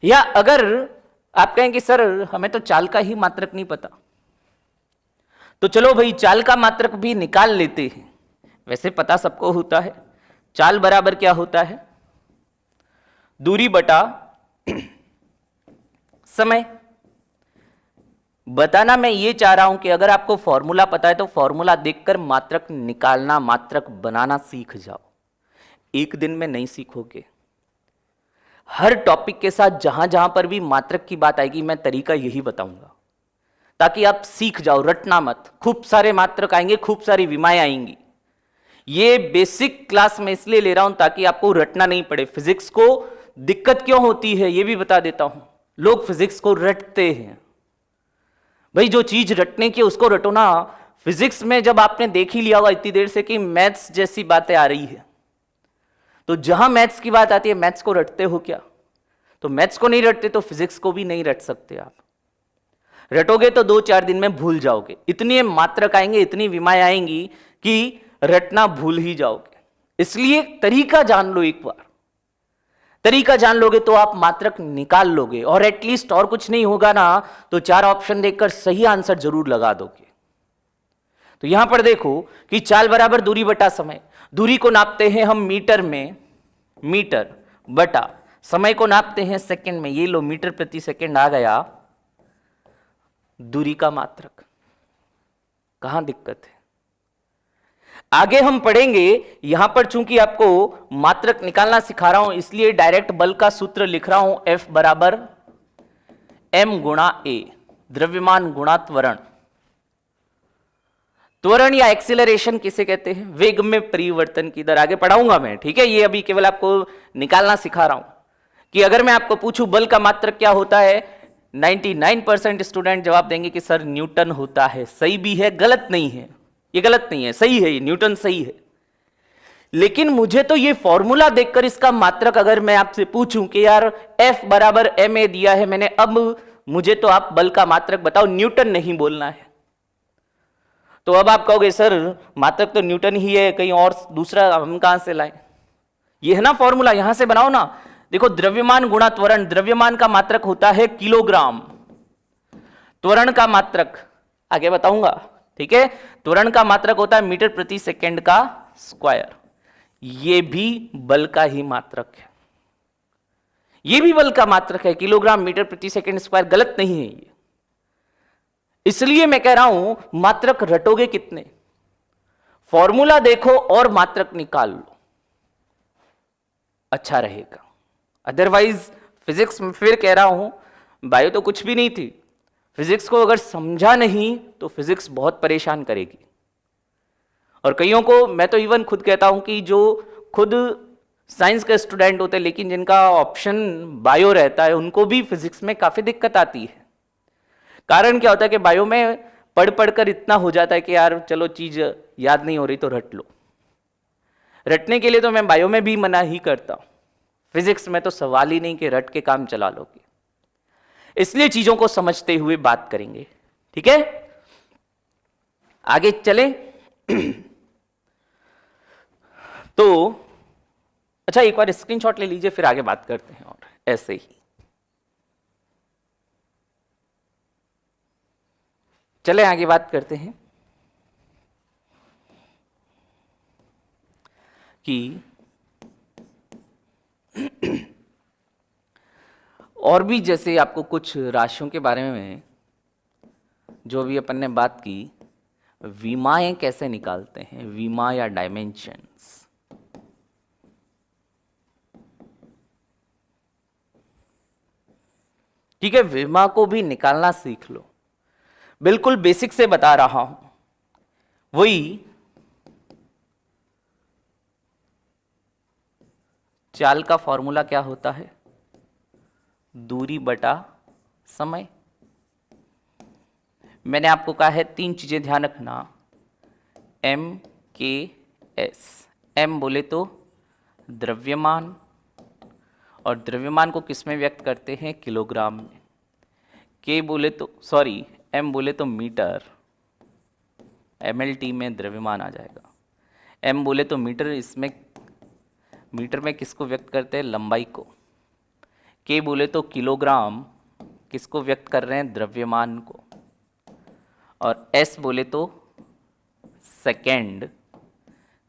या अगर आप कहें कि सर हमें तो चाल का ही मात्रक नहीं पता, तो चलो भाई चाल का मात्रक भी निकाल लेते हैं। वैसे पता सबको होता है, चाल बराबर क्या होता है, दूरी बटा समय। बताना मैं ये चाह रहा हूं कि अगर आपको फॉर्मूला पता है तो फॉर्मूला देखकर मात्रक निकालना, मात्रक बनाना सीख जाओ। एक दिन में नहीं सीखोगे। हर टॉपिक के साथ जहां जहां पर भी मात्रक की बात आएगी मैं तरीका यही बताऊंगा, ताकि आप सीख जाओ, रटना मत। खूब सारे मात्रक आएंगे, खूब सारी विमाएं आएंगी। ये बेसिक क्लास में इसलिए ले रहा हूं ताकि आपको रटना नहीं पड़े। फिजिक्स को दिक्कत क्यों होती है ये भी बता देता हूं। लोग फिजिक्स को रटते हैं। भाई जो चीज रटने की उसको रटो ना। फिजिक्स में जब आपने देख ही लिया होगा इतनी देर से कि मैथ्स जैसी बातें आ रही है, तो जहां मैथ्स की बात आती है मैथ्स को रटते हो क्या? तो मैथ्स को नहीं रटते तो फिजिक्स को भी नहीं रट सकते आप। रटोगे तो 2-4 दिन में भूल जाओगे। इतनी मात्रक आएंगे, इतनी विमाएं आएंगी कि रटना भूल ही जाओगे। इसलिए तरीका जान लो। एक बार तरीका जान लोगे तो आप मात्रक निकाल लोगे, और एटलीस्ट और कुछ नहीं होगा ना तो 4 ऑप्शन देखकर सही आंसर जरूर लगा दोगे। तो यहां पर देखो कि चाल बराबर दूरी बटा समय। दूरी को नापते हैं हम मीटर में, मीटर बटा समय को नापते हैं सेकंड में। ये लो मीटर प्रति सेकंड आ गया दूरी का मात्रक। कहां दिक्कत है? आगे हम पढ़ेंगे। यहां पर चूंकि आपको मात्रक निकालना सिखा रहा हूं इसलिए डायरेक्ट बल का सूत्र लिख रहा हूं, F बराबर m गुणा a, द्रव्यमान गुणा त्वरण। त्वरण या एक्सीलरेशन किसे कहते हैं? वेग में परिवर्तन की दर। आगे पढ़ाऊंगा मैं, ठीक है। ये अभी केवल आपको निकालना सिखा रहा हूं कि अगर मैं आपको पूछूं बल का मात्रक क्या होता है, 99% स्टूडेंट जवाब देंगे कि सर न्यूटन होता है। सही भी है, गलत नहीं है। ये गलत नहीं है, सही है, ये न्यूटन सही है। लेकिन मुझे तो ये फॉर्मूला देखकर इसका मात्रक अगर मैं आपसे पूछूं कि यार F बराबर ma दिया है मैंने, अब मुझे तो आप बल का मात्रक बताओ, न्यूटन नहीं बोलना है। तो अब आप कहोगे सर मात्रक तो न्यूटन ही है, कहीं और दूसरा हम कहां से लाएं? ये है ना फॉर्मूला, यहां से बनाओ ना। देखो द्रव्यमान गुणा त्वरण, द्रव्यमान का मात्रक होता है किलोग्राम, त्वरण का मात्रक आगे बताऊंगा, ठीक है। त्वरण का मात्रक होता है मीटर प्रति सेकंड का स्क्वायर। ये भी बल का ही मात्रक है, ये भी बल का मात्रक है, किलोग्राम मीटर प्रति सेकंड स्क्वायर। गलत नहीं है ये। इसलिए मैं कह रहा हूं मात्रक रटोगे कितने, फॉर्मूला देखो और मात्रक निकाल लो, अच्छा रहेगा। अदरवाइज फिजिक्स में फिर कह रहा हूं, बायो तो कुछ भी नहीं थी। फिजिक्स को अगर समझा नहीं तो फिजिक्स बहुत परेशान करेगी। और कईयों को, मैं तो इवन खुद कहता हूं कि जो खुद साइंस के स्टूडेंट होते हैं लेकिन जिनका ऑप्शन बायो रहता है, उनको भी फिजिक्स में काफी दिक्कत आती है। कारण क्या होता है कि बायो में पढ़ पढ़कर इतना हो जाता है कि यार चलो चीज याद नहीं हो रही तो रट लो। रटने के लिए तो मैं बायो में भी मना ही करता हूं। फिजिक्स में तो सवाल ही नहीं कि रट के काम चला लोगे। इसलिए चीजों को समझते हुए बात करेंगे, ठीक है। आगे चले तो अच्छा एक बार स्क्रीनशॉट ले लीजिए, फिर आगे बात करते हैं। और ऐसे ही चले आगे बात करते हैं कि और भी जैसे आपको कुछ राशियों के बारे में जो भी अपन ने बात की, विमाएं कैसे निकालते हैं, विमा या डायमेंशंस। ठीक है, विमा को भी निकालना सीख लो। बिल्कुल बेसिक से बता रहा हूं। वही चाल का फॉर्मूला क्या होता है, दूरी बटा समय। मैंने आपको कहा है 3 चीजें ध्यान रखना, एम के एस। एम बोले तो द्रव्यमान, और द्रव्यमान को किस में व्यक्त करते हैं, किलोग्राम में। के बोले तो एम बोले तो मीटर, MLT में द्रव्यमान आ जाएगा। एम बोले तो मीटर, इसमें मीटर में किसको व्यक्त करते हैं, लंबाई को। के बोले तो किलोग्राम, किसको व्यक्त कर रहे हैं, द्रव्यमान को। और एस बोले तो सेकेंड,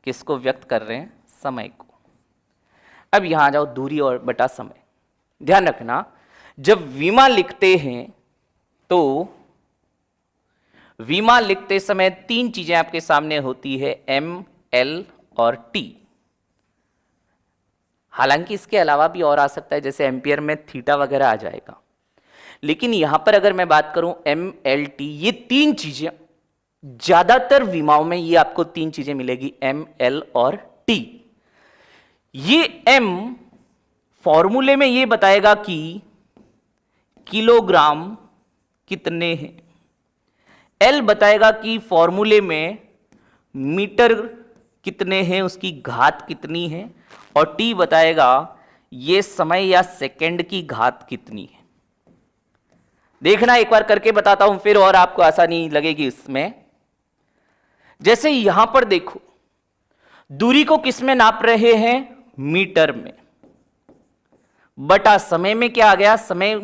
किसको व्यक्त कर रहे हैं, समय को। अब यहां आ जाओ, दूरी और बटा समय। ध्यान रखना, जब विमा लिखते हैं तो विमा लिखते समय 3 चीजें आपके सामने होती है, एम, एल और टी। हालांकि इसके अलावा भी और आ सकता है, जैसे एम्पियर में थीटा वगैरह आ जाएगा, लेकिन यहां पर अगर मैं बात करूं एम, एल, टी, ये 3 चीजें ज्यादातर विमाओं में ये आपको 3 चीजें मिलेगी, एम, एल और टी। ये एम फॉर्मूले में ये बताएगा कि किलोग्राम कितने हैं, एल बताएगा कि फॉर्मूले में मीटर कितने हैं, उसकी घात कितनी है, और टी बताएगा ये समय या सेकंड की घात कितनी है। देखना, एक बार करके बताता हूं फिर और आपको आसानी लगेगी इसमें। जैसे यहां पर देखो, दूरी को किस में नाप रहे हैं, मीटर में, बटा समय में क्या आ गया, समय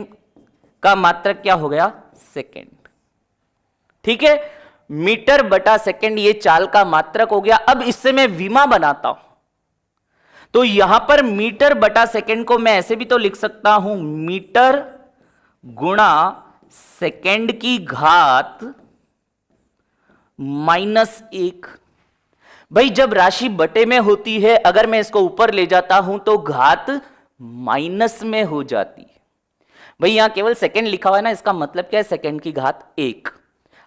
का मात्रक क्या हो गया, सेकंड। ठीक है, मीटर बटा सेकंड ये चाल का मात्रक हो गया। अब इससे मैं विमा बनाता हूं तो यहां पर मीटर बटा सेकंड को मैं ऐसे भी तो लिख सकता हूं, मीटर गुणा सेकंड की घात -1। भाई जब राशि बटे में होती है, अगर मैं इसको ऊपर ले जाता हूं तो घात माइनस में हो जाती है। भाई यहां केवल सेकंड लिखा हुआ है ना, इसका मतलब क्या है, सेकंड की घात 1।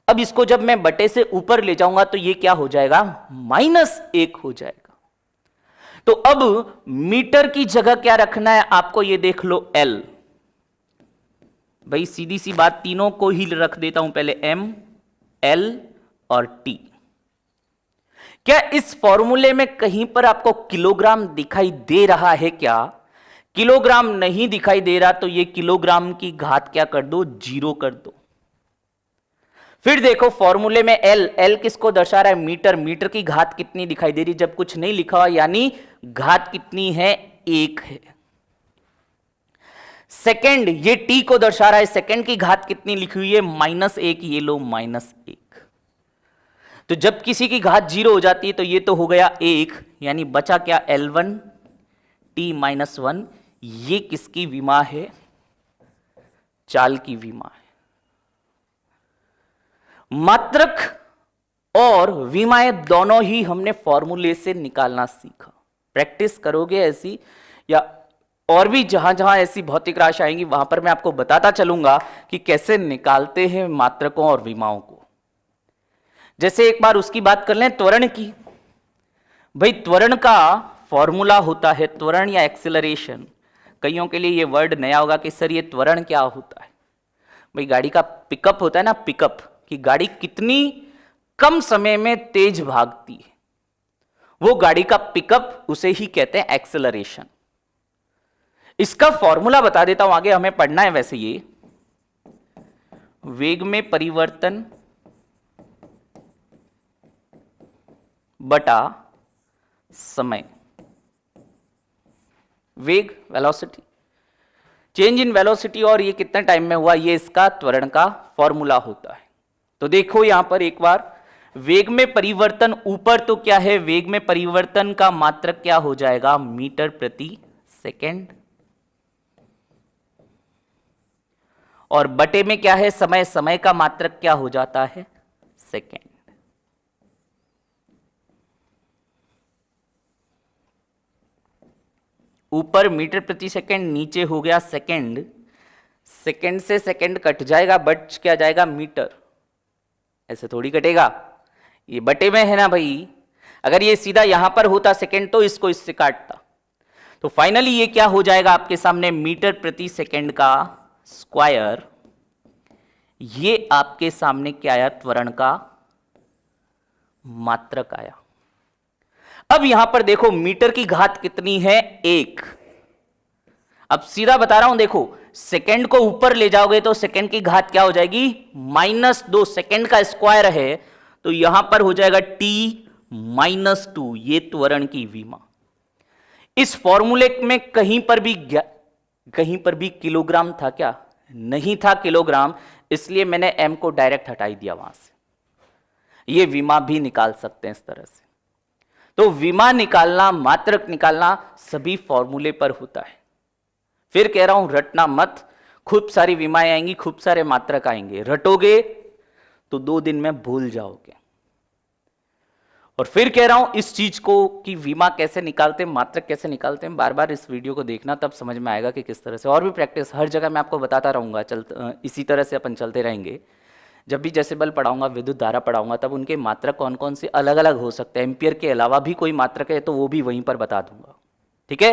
अब इसको जब मैं बटे से ऊपर ले जाऊंगा तो ये क्या हो जाएगा, -1 हो जाएगा। तो अब मीटर की जगह क्या रखना है आपको, ये देख लो, एल। भाई सीधी सी बात, तीनों को ही रख देता हूं पहले, एम, एल और टी। क्या इस फॉर्मूले में कहीं पर आपको किलोग्राम दिखाई दे रहा है क्या, किलोग्राम नहीं दिखाई दे रहा तो ये किलोग्राम की घात क्या कर दो, 0 कर दो। फिर देखो फॉर्मूले में एल, एल किसको दर्शा रहा है, मीटर, मीटर की घात कितनी दिखाई दे रही, जब कुछ नहीं लिखा हुआ यानी घात कितनी है, 1 है। सेकंड, ये टी को दर्शा रहा है, सेकंड की घात कितनी लिखी हुई है, -1, ये लो -1। तो जब किसी की घात 0 हो जाती है तो ये तो हो गया 1, यानी बचा क्या, L1 T -1। ये किसकी विमा है, चाल की विमा है। मात्रक और विमाएं दोनों ही हमने फॉर्मूले से निकालना सीखा। प्रैक्टिस करोगे ऐसी, या और भी जहां जहां ऐसी भौतिक राशि आएंगी वहां पर मैं आपको बताता चलूंगा कि कैसे निकालते हैं मात्रकों और विमाओं को। जैसे एक बार उसकी बात कर लें, त्वरण की। भाई त्वरण का फॉर्मूला होता है, त्वरण या एक्सेलरेशन। कईयों के लिए ये वर्ड नया होगा कि सर ये त्वरण क्या होता है। भाई गाड़ी का पिकअप होता है ना, पिकअप, कि गाड़ी कितनी कम समय में तेज भागती है, वो गाड़ी का पिकअप, उसे ही कहते हैं एक्सेलरेशन। इसका फॉर्मूला बता देता हूं, आगे हमें पढ़ना है वैसे ये। वेग में परिवर्तन बटा समय। वेग, वेलोसिटी, चेंज इन वेलोसिटी, और ये कितने टाइम में हुआ, ये इसका त्वरण का फॉर्मूला होता है। तो देखो यहां पर एक बार, वेग में परिवर्तन ऊपर तो क्या है, वेग में परिवर्तन का मात्रक क्या हो जाएगा, मीटर प्रति सेकेंड, और बटे में क्या है, समय, समय का मात्रक क्या हो जाता है, सेकेंड। ऊपर मीटर प्रति सेकंड, नीचे हो गया सेकंड। सेकंड से सेकंड कट जाएगा, बच क्या जाएगा, मीटर। ऐसे थोड़ी कटेगा, ये बटे में है ना भाई। अगर ये सीधा यहां पर होता सेकंड तो इसको इससे काटता। तो फाइनली ये क्या हो जाएगा आपके सामने, मीटर प्रति सेकंड का स्क्वायर ये आपके सामने क्या आया? त्वरण का मात्रक आया। अब यहां पर देखो मीटर की घात कितनी है? 1। अब सीधा बता रहा हूं, देखो सेकंड को ऊपर ले जाओगे तो सेकंड की घात क्या हो जाएगी? -2। सेकंड का स्क्वायर है तो यहां पर हो जाएगा t-2। ये त्वरण की विमा। इस फॉर्मूले में कहीं पर भी किलोग्राम था क्या? नहीं था किलोग्राम, इसलिए मैंने m को डायरेक्ट हटा ही दिया वहां से। ये विमा भी निकाल सकते हैं इस तरह से। तो विमा निकालना, मात्रक निकालना सभी फॉर्मूले पर होता है। फिर कह रहा हूं रटना मत, खूब सारी विमाएं आएंगी, खूब सारे मात्रक आएंगे, रटोगे तो 2 दिन में भूल जाओगे। और फिर कह रहा हूं इस चीज को कि विमा कैसे निकालते हैं, मात्रक कैसे निकालते हैं, बार बार इस वीडियो को देखना, तब समझ में आएगा कि किस तरह से। और भी प्रैक्टिस हर जगह मैं आपको बताता रहूंगा, इसी तरह से अपन चलते रहेंगे। जब भी जैसे बल पढ़ाऊंगा, विद्युत धारा पढ़ाऊंगा, तब उनके मात्रक कौन कौन से अलग अलग हो सकते हैं। एम्पियर के अलावा भी कोई मात्रक है तो वो भी वहीं पर बता दूंगा। ठीक है,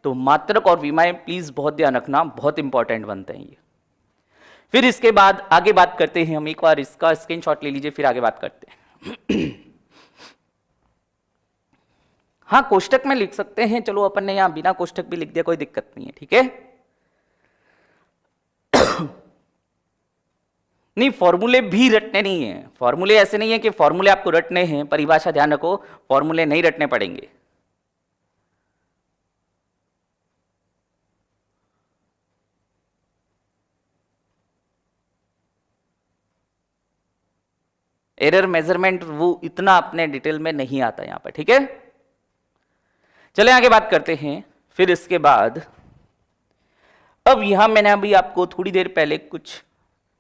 तो मात्रक और विमाएं प्लीज बहुत ध्यान रखना, बहुत इंपॉर्टेंट बनते हैं ये। फिर इसके बाद आगे बात करते हैं हम। एक बार इसका स्क्रीनशॉट ले लीजिए, फिर आगे बात करते हैं। हाँ, कोष्टक में लिख सकते हैं, चलो अपन ने यहां बिना कोष्टक भी लिख दिया, कोई दिक्कत नहीं है। ठीक है, नहीं फॉर्मूले भी रटने नहीं है। फॉर्मूले ऐसे नहीं है कि फॉर्मूले आपको रटने हैं, परिभाषा ध्यान रखो, फॉर्मूले नहीं रटने पड़ेंगे। एरर मेजरमेंट वो इतना अपने डिटेल में नहीं आता यहां पर। ठीक है, चले आगे बात करते हैं। फिर इसके बाद अब यहां मैंने अभी आपको थोड़ी देर पहले कुछ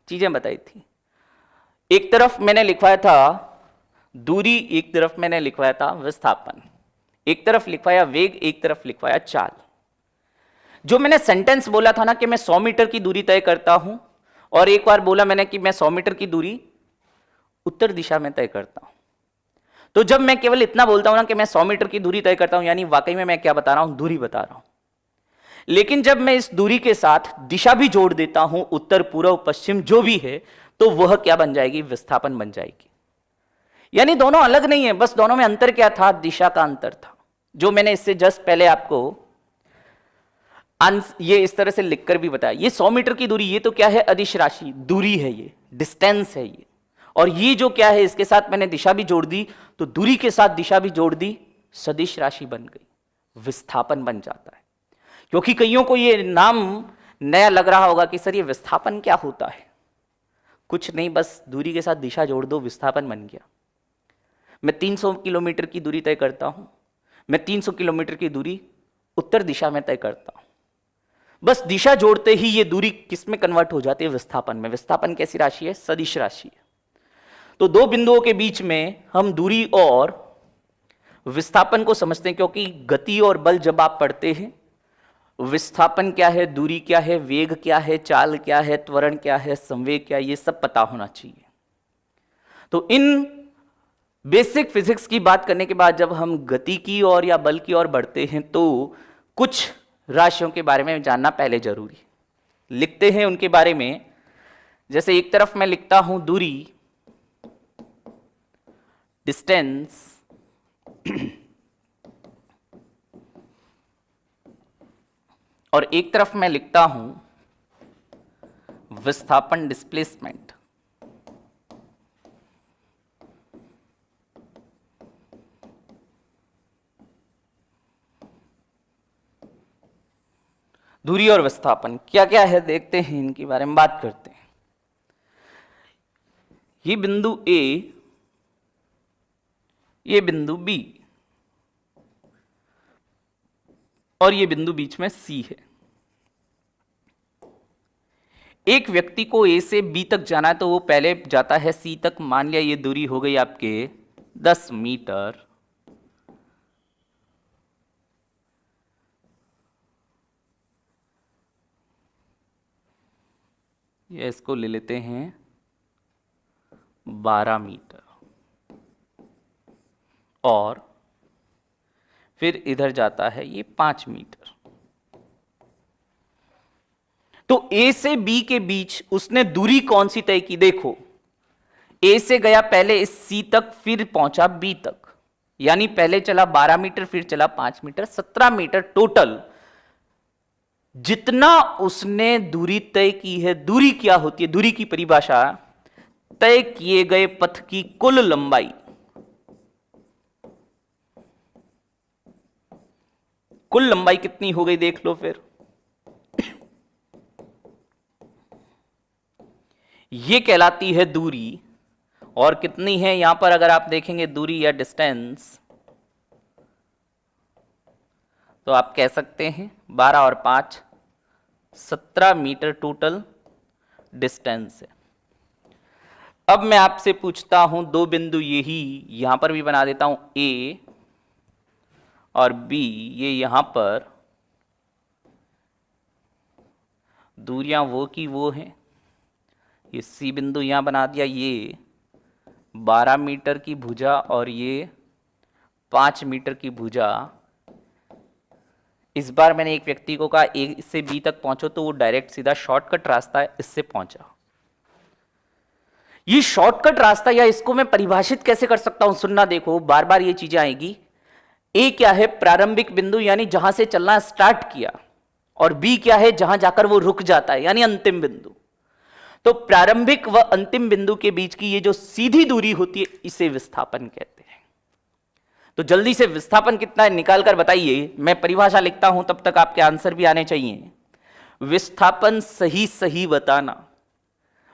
चीजें बताई थी। एक तरफ मैंने लिखवाया था दूरी, एक तरफ मैंने लिखवाया था विस्थापन, एक तरफ लिखवाया वेग, एक तरफ लिखवाया चाल। जो मैंने सेंटेंस बोला था ना कि मैं 100 मीटर की दूरी तय करता हूं, और एक बार बोला मैंने कि मैं 100 मीटर की दूरी उत्तर दिशा में तय करता हूं। तो जब मैं केवल इतना बोलता हूं ना कि मैं 100 मीटर की दूरी तय करता हूं, यानी वाकई में मैं क्या बता रहा हूं? दूरी बता रहा हूं। लेकिन जब मैं इस दूरी के साथ दिशा भी जोड़ देता हूं, उत्तर, पूर्व, पश्चिम जो भी है, तो वह क्या बन जाएगी? विस्थापन बन जाएगी। यानी दोनों अलग नहीं है, बस दोनों में अंतर क्या था? दिशा का अंतर था, जो मैंने इससे जस्ट पहले आपको ये इस तरह से लिखकर भी बताया। ये 100 मीटर की दूरी, ये तो क्या है? अदिश राशि दूरी है, ये डिस्टेंस है ये। और ये जो क्या है, इसके साथ मैंने दिशा भी जोड़ दी, तो दूरी के साथ दिशा भी जोड़ दी, सदिश राशि बन गई, विस्थापन बन जाता है। क्योंकि कईयों को ये नाम नया लग रहा होगा कि सर ये विस्थापन क्या होता है? कुछ नहीं, बस दूरी के साथ दिशा जोड़ दो, विस्थापन बन गया। मैं 300 किलोमीटर की दूरी तय करता हूं, मैं 300 किलोमीटर की दूरी उत्तर दिशा में तय करता हूं, बस दिशा जोड़ते ही ये दूरी किस में कन्वर्ट हो जाती है? विस्थापन में। विस्थापन कैसी राशि है? सदिश राशि है। तो दो बिंदुओं के बीच में हम दूरी और विस्थापन को समझते हैं, क्योंकि गति और बल जब आप पढ़ते हैं, विस्थापन क्या है, दूरी क्या है, वेग क्या है, चाल क्या है, त्वरण क्या है, संवेग क्या है, ये सब पता होना चाहिए। तो इन बेसिक फिजिक्स की बात करने के बाद जब हम गति की ओर या बल की ओर बढ़ते हैं, तो कुछ राशियों के बारे में जानना पहले जरूरी। लिखते हैं उनके बारे में। जैसे एक तरफ मैं लिखता हूं दूरी, डिस्टेंस, और एक तरफ मैं लिखता हूं विस्थापन, डिस्प्लेसमेंट। दूरी और विस्थापन क्या क्या है देखते हैं, इनके बारे में बात करते हैं। ये बिंदु ए, ये बिंदु बी, और ये बिंदु बीच में सी है। एक व्यक्ति को ए से बी तक जाना है तो वो पहले जाता है सी तक। मान लिया ये दूरी हो गई आपके 10 मीटर। ये इसको ले लेते हैं 12 मीटर, और फिर इधर जाता है ये 5 मीटर। तो ए से बी के बीच उसने दूरी कौन सी तय की? देखो, ए से गया पहले इस सी तक, फिर पहुंचा बी तक, यानी पहले चला 12 मीटर, फिर चला 5 मीटर, 17 मीटर टोटल। जितना उसने दूरी तय की है, दूरी क्या होती है? दूरी की परिभाषा तय किए गए पथ की कुल लंबाई। कुल लंबाई कितनी हो गई देख लो फिर। ये कहलाती है दूरी। और कितनी है यहां पर अगर आप देखेंगे दूरी या डिस्टेंस, तो आप कह सकते हैं 12 और 5 17 मीटर टोटल डिस्टेंस है। अब मैं आपसे पूछता हूं, दो बिंदु यही यहां पर भी बना देता हूं, ए और बी, ये यहां पर दूरियां वो की वो हैं। ये सी बिंदु यहां बना दिया, ये 12 मीटर की भुजा और ये 5 मीटर की भुजा। इस बार मैंने एक व्यक्ति को कहा ए से बी तक पहुंचो, तो वो डायरेक्ट सीधा शॉर्टकट रास्ता है, इससे पहुंचा। ये शॉर्टकट रास्ता, या इसको मैं परिभाषित कैसे कर सकता हूं, सुनना, देखो बार बार ये चीजें आएगी। ए क्या है? प्रारंभिक बिंदु, यानी जहां से चलना स्टार्ट किया, और बी क्या है? जहां जाकर वो रुक जाता है, यानी अंतिम बिंदु। तो प्रारंभिक व अंतिम बिंदु के बीच की ये जो सीधी दूरी होती है, इसे विस्थापन कहते हैं। तो जल्दी से विस्थापन कितना है निकाल कर बताइए। मैं परिभाषा लिखता हूं, तब तक आपके आंसर भी आने चाहिए। विस्थापन सही सही बताना।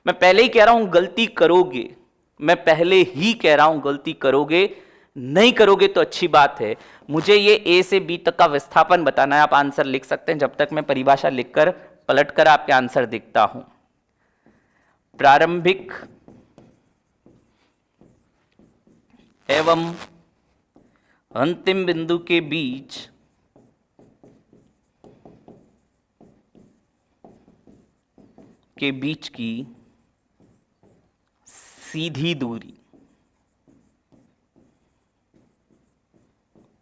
मैं पहले ही कह रहा हूं गलती करोगे, मैं पहले ही कह रहा हूं गलती करोगे, नहीं करोगे तो अच्छी बात है। मुझे ये ए से बी तक का विस्थापन बताना है। आप आंसर लिख सकते हैं जब तक मैं परिभाषा लिखकर पलटकर आपके आंसर देखता हूं। प्रारंभिक एवं अंतिम बिंदु के बीच की सीधी दूरी,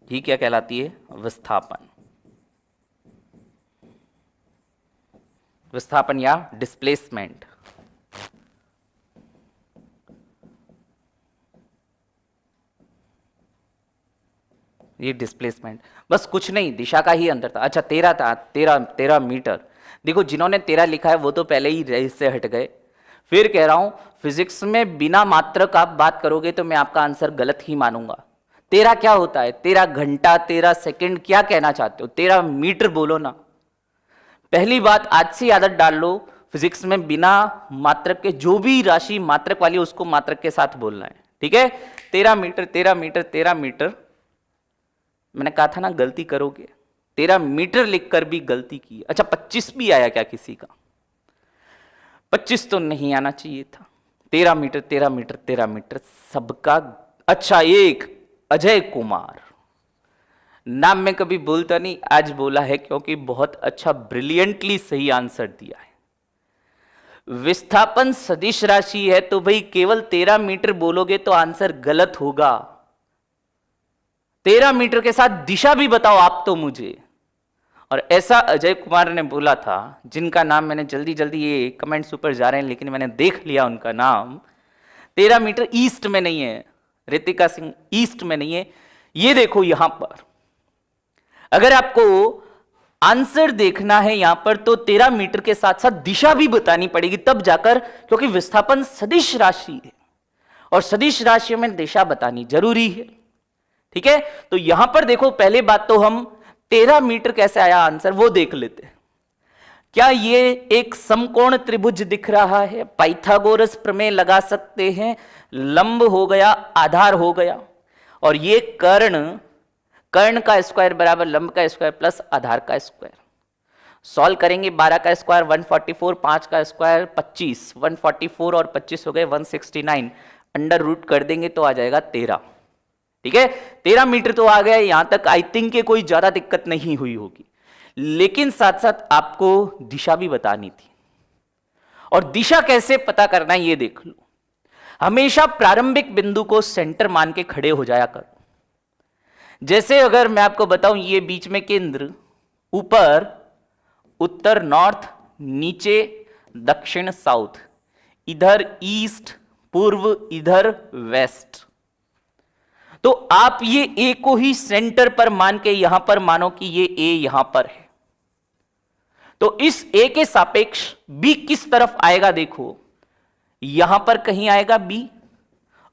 ये क्या कहलाती है? विस्थापन। विस्थापन या डिस्प्लेसमेंट। ये डिस्प्लेसमेंट, बस कुछ नहीं, दिशा का ही अंतर था। अच्छा 13 था, 13 मीटर। देखो जिन्होंने 13 लिखा है वो तो पहले ही रेस से हट गए। फिर कह रहा हूं, फिजिक्स में बिना मात्रक आप बात करोगे तो मैं आपका आंसर गलत ही मानूंगा। 13 क्या होता है? 13 घंटा, 13 सेकंड, क्या कहना चाहते हो? 13 मीटर बोलो ना। पहली बात, आज से आदत डाल लो, फिजिक्स में बिना मात्रक के जो भी राशि मात्रक वाली उसको मात्रक के साथ बोलना है, ठीक है? 13 मीटर, 13 मीटर, 13 मीटर। मैंने कहा था ना गलती करोगे। 13 मीटर लिखकर भी गलती की। अच्छा 25 भी आया क्या किसी का? 25 तो नहीं आना चाहिए था। 13 मीटर, 13 मीटर, 13 मीटर सबका। अच्छा, एक अजय कुमार, नाम में कभी बोलता नहीं, आज बोला है क्योंकि बहुत अच्छा ब्रिलियंटली सही आंसर दिया है। विस्थापन सदिश राशि है तो भाई केवल 13 मीटर बोलोगे तो आंसर गलत होगा। 13 मीटर के साथ दिशा भी बताओ आप तो मुझे। और ऐसा अजय कुमार ने बोला था, जिनका नाम मैंने जल्दी जल्दी, ये कमेंट्स ऊपर जा रहे हैं लेकिन मैंने देख लिया उनका नाम। 13 मीटर ईस्ट में नहीं है, रितिका सिंह ईस्ट में नहीं है। ये देखो यहां पर, अगर आपको आंसर देखना है यहां पर तो 13 मीटर के साथ साथ दिशा भी बतानी पड़ेगी तब जाकर, क्योंकि विस्थापन सदिश राशि है और सदिश राशियों में दिशा बतानी जरूरी है, ठीक है? तो यहां पर देखो, पहले बात तो हम 13 मीटर कैसे आया आंसर वो देख लेते हैं। क्या ये एक समकोण त्रिभुज दिख रहा है? पाइथागोरस प्रमेय लगा सकते हैं। लंब हो गया, आधार हो गया, और ये कर्ण का स्क्वायर बराबर लंब का स्क्वायर प्लस आधार का स्क्वायर। सॉल्व करेंगे, 12 का स्क्वायर 144, 5 का स्क्वायर 25, 144 और 25 हो गए 169, अंडर रूट कर देंगे तो आ जाएगा 13, ठीक है? 13 मीटर तो आ गया। यहां तक आई थिंक के कोई ज्यादा दिक्कत नहीं हुई होगी, लेकिन साथ साथ आपको दिशा भी बतानी थी। और दिशा कैसे पता करना है ये देख लो। हमेशा प्रारंभिक बिंदु को सेंटर मान के खड़े हो जाया करो। जैसे अगर मैं आपको बताऊं, ये बीच में केंद्र, ऊपर उत्तर नॉर्थ नीचे दक्षिण साउथ, इधर ईस्ट पूर्व, इधर वेस्ट। तो आप ये ए को ही सेंटर पर मान के यहां पर मानो कि ये ए यहां पर है, तो इस ए के सापेक्ष बी किस तरफ आएगा? देखो यहां पर कहीं आएगा बी,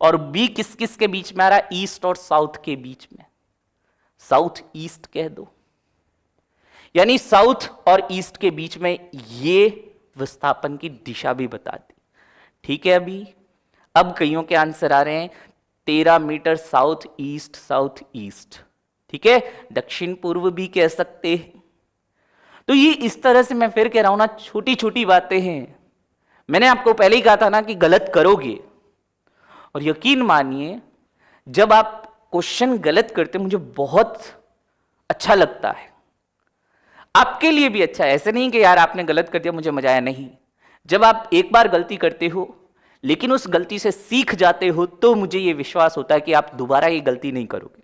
और बी किस किस के बीच में आ रहा है? ईस्ट और साउथ के बीच में, साउथ ईस्ट कह दो, यानी साउथ और ईस्ट के बीच में ये विस्थापन की दिशा भी बता दी। ठीक है, अभी अब कईयों के आंसर आ रहे हैं 13 मीटर साउथ ईस्ट। ठीक है, दक्षिण पूर्व भी कह सकते हैं। तो ये इस तरह से मैं फिर कह रहा हूं ना, छोटी छोटी बातें हैं। मैंने आपको पहले ही कहा था ना कि गलत करोगे, और यकीन मानिए जब आप क्वेश्चन गलत करते मुझे बहुत अच्छा लगता है, आपके लिए भी अच्छा है। ऐसे नहीं कि यार आपने गलत कर दिया मुझे मजा आया, नहीं। जब आप एक बार गलती करते हो लेकिन उस गलती से सीख जाते हो तो मुझे यह विश्वास होता है कि आप दोबारा ये गलती नहीं करोगे।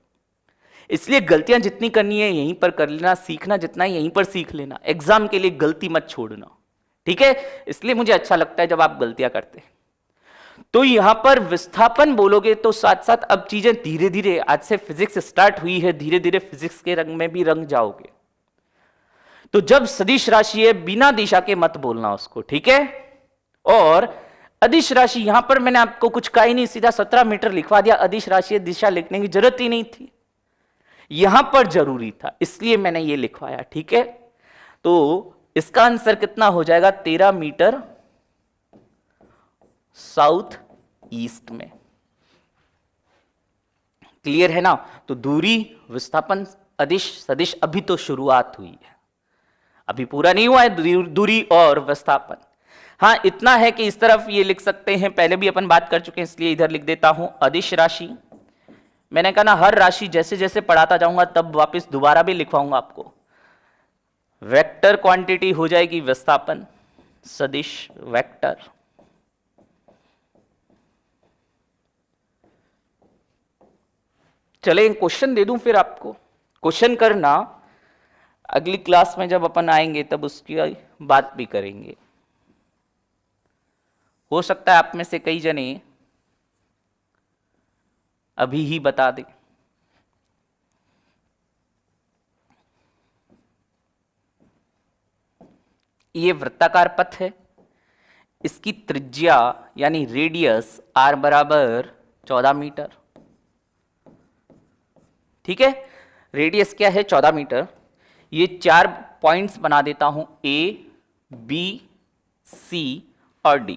इसलिए गलतियां जितनी करनी है यहीं पर कर लेना, सीखना जितना है यहीं पर सीख लेना, एग्जाम के लिए गलती मत छोड़ना। ठीक है, इसलिए मुझे अच्छा लगता है जब आप गलतियां करते हैं। तो यहां पर विस्थापन बोलोगे तो साथ साथ अब चीजें धीरे धीरे, आज से फिजिक्स स्टार्ट हुई है, धीरे धीरे फिजिक्स के रंग में भी रंग जाओगे। तो जब सदिश राशि है बिना दिशा के मत बोलना उसको, ठीक है। और अदिश राशि, यहां पर मैंने आपको कुछ कहा ही नहीं, सीधा 17 मीटर लिखवा दिया। अदिश राशि दिशा लिखने की जरूरत ही नहीं थी, यहां पर जरूरी था, इसलिए मैंने ये लिखवाया। ठीक है, तो इसका आंसर कितना हो जाएगा? 13 मीटर साउथ ईस्ट में। क्लियर है ना? तो दूरी, विस्थापन, अदिश, सदिश अभी तो शुरुआत हुई है, अभी पूरा नहीं हुआ है दूरी और विस्थापन। हां, इतना है कि इस तरफ ये लिख सकते हैं, पहले भी अपन बात कर चुके हैं इसलिए इधर लिख देता हूं अदिश राशि। मैंने कहा ना हर राशि जैसे जैसे पढ़ाता जाऊंगा तब वापस दोबारा भी लिखवाऊंगा आपको। वेक्टर क्वांटिटी हो जाएगी विस्थापन, सदिश वेक्टर। चले क्वेश्चन दे दूं फिर आपको, क्वेश्चन करना, अगली क्लास में जब अपन आएंगे तब उसकी बात भी करेंगे। हो सकता है आप में से कई जने अभी ही बता दें। ये वृत्ताकार पथ है, इसकी त्रिज्या यानी रेडियस r बराबर 14 मीटर। ठीक है, रेडियस क्या है? 14 मीटर। ये 4 पॉइंट्स बना देता हूं, A, B, C और D।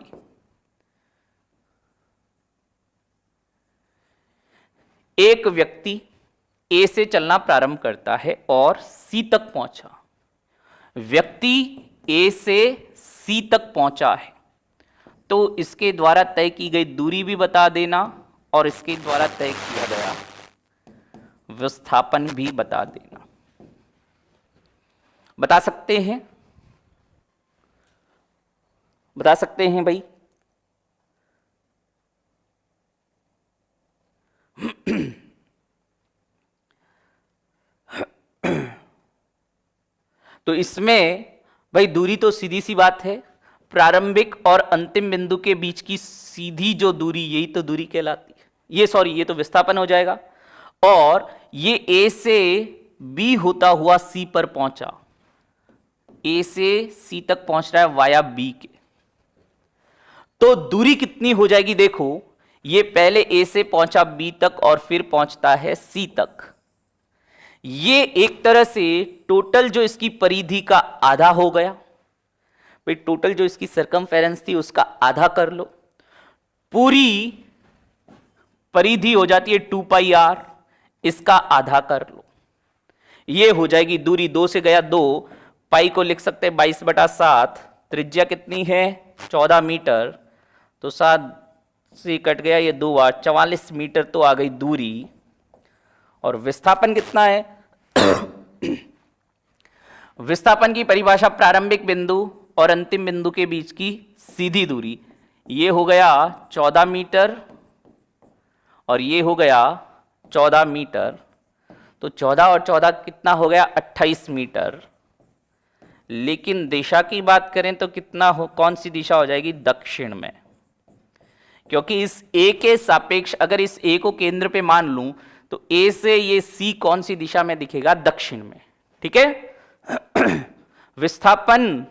एक व्यक्ति A से चलना प्रारंभ करता है और C तक पहुंचा। व्यक्ति A से C तक पहुंचा है, तो इसके द्वारा तय की गई दूरी भी बता देना और इसके द्वारा तय किया गया विस्थापन भी बता देना। बता सकते हैं? बता सकते हैं भाई? तो इसमें भाई दूरी तो सीधी सी बात है, प्रारंभिक और अंतिम बिंदु के बीच की सीधी जो दूरी, यही तो दूरी कहलाती है। ये तो विस्थापन हो जाएगा। और ये A से B होता हुआ C पर पहुंचा, A से C तक पहुंच रहा है वाया B के, तो दूरी कितनी हो जाएगी? देखो, ये पहले A से पहुंचा B तक और फिर पहुंचता है C तक। ये एक तरह से टोटल जो इसकी परिधि का आधा हो गया। भाई टोटल जो इसकी सरकमफेरेंस थी उसका आधा कर लो, पूरी परिधि हो जाती है 2 पाई r, इसका आधा कर लो, ये हो जाएगी दूरी। 2 से गया 2, पाई को लिख सकते हैं 22/7। त्रिज्या कितनी है? 14 मीटर, तो 7 से कट गया ये 2 बार, 44 मीटर तो आ गई दूरी। और विस्थापन कितना है? विस्थापन की परिभाषा प्रारंभिक बिंदु और अंतिम बिंदु के बीच की सीधी दूरी, ये हो गया 14 मीटर और ये हो गया 14 मीटर, तो 14 और 14 कितना हो गया? 28 मीटर। लेकिन दिशा की बात करें तो कितना हो, कौन सी दिशा हो जाएगी, दक्षिण में, क्योंकि इस ए के सापेक्ष अगर इस ए को केंद्र पे मान लूं तो ए से ये सी कौन सी दिशा में दिखेगा, दक्षिण में। ठीक है। विस्थापन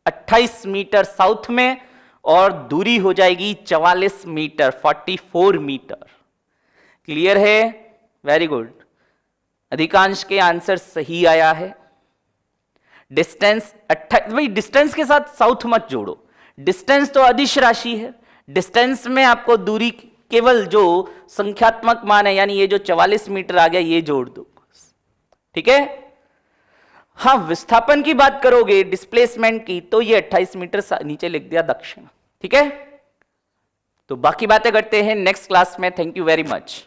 28 मीटर साउथ में और दूरी हो जाएगी 44 मीटर, 44 मीटर। क्लियर है? Very good. अधिकांश के आंसर सही आया है। डिस्टेंस 28, भाई डिस्टेंस के साथ साउथ मत जोड़ो, डिस्टेंस तो अदिश राशि है, डिस्टेंस में आपको दूरी केवल जो संख्यात्मक मान है, यानी ये जो 44 मीटर आ गया ये जोड़ दो। ठीक है। हाँ, विस्थापन की बात करोगे, डिस्प्लेसमेंट की, तो ये 28 मीटर नीचे लिख दिया दक्षिण। ठीक है। तो बाकी बातें करते हैं नेक्स्ट क्लास में। Thank you very much.